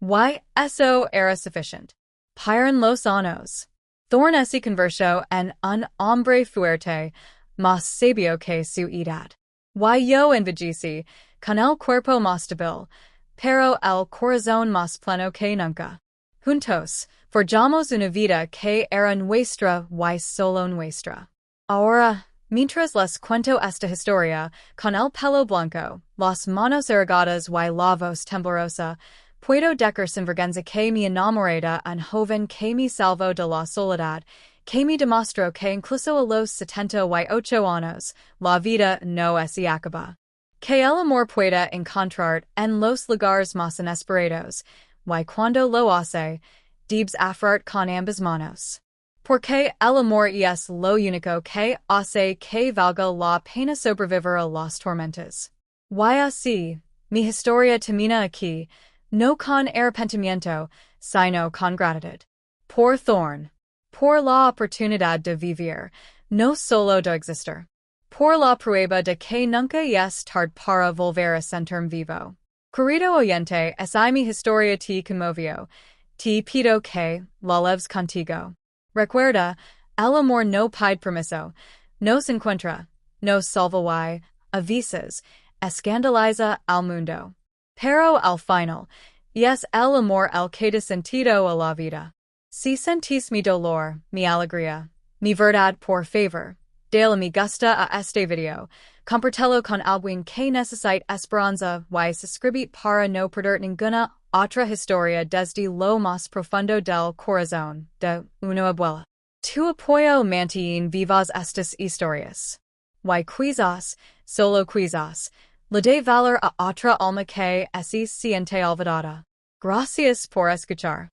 Y eso era suficiente. Pasaron los años. Thorne se convirtió en un hombre fuerte, más sabio que su edad. Y yo envejecí, con el cuerpo más débil, pero el corazón más pleno que nunca. Juntos, forjamos una vida que era nuestra y solo nuestra. Ahora, mientras les cuento esta historia, con el pelo blanco, las manos arrugadas y la voz temblorosa, puedo decir sin vergüenza que me enamoré de un joven que me salvó de la soledad, que me demostró que incluso a los 78 años, la vida no se acaba. Que el amor puede encontrar en los lugares más inesperados, y cuando lo hace, debes aferrar con ambas manos. Porque el amor es lo único que hace que valga la pena sobrevivir a las tormentas. Y así, mi historia termina aquí, no con arrepentimiento, sino con gratitud. Por Thorne. Por la oportunidad de vivir, no solo de existir. Por la prueba de que nunca es tarde para volver a sentirme vivo. Querido oyente, esa mi historia te conmovió. Te pido que la leves contigo. Recuerda, el amor no pide permiso, nos encuentra, nos salva y, a veces, escandaliza al mundo. Pero al final, es el amor el que da sentido a la vida. Si sentís mi dolor, mi alegría, mi verdad por favor, dale me gusta a este video, compartelo con alguien que necesite esperanza y suscríbete para no perder ninguna otra historia desde lo más profundo del corazón de una abuela. Tu apoyo mantiene vivas estas historias. Y quizás, solo quizás, le dé valor a otra alma que se siente olvidada. Gracias por escuchar.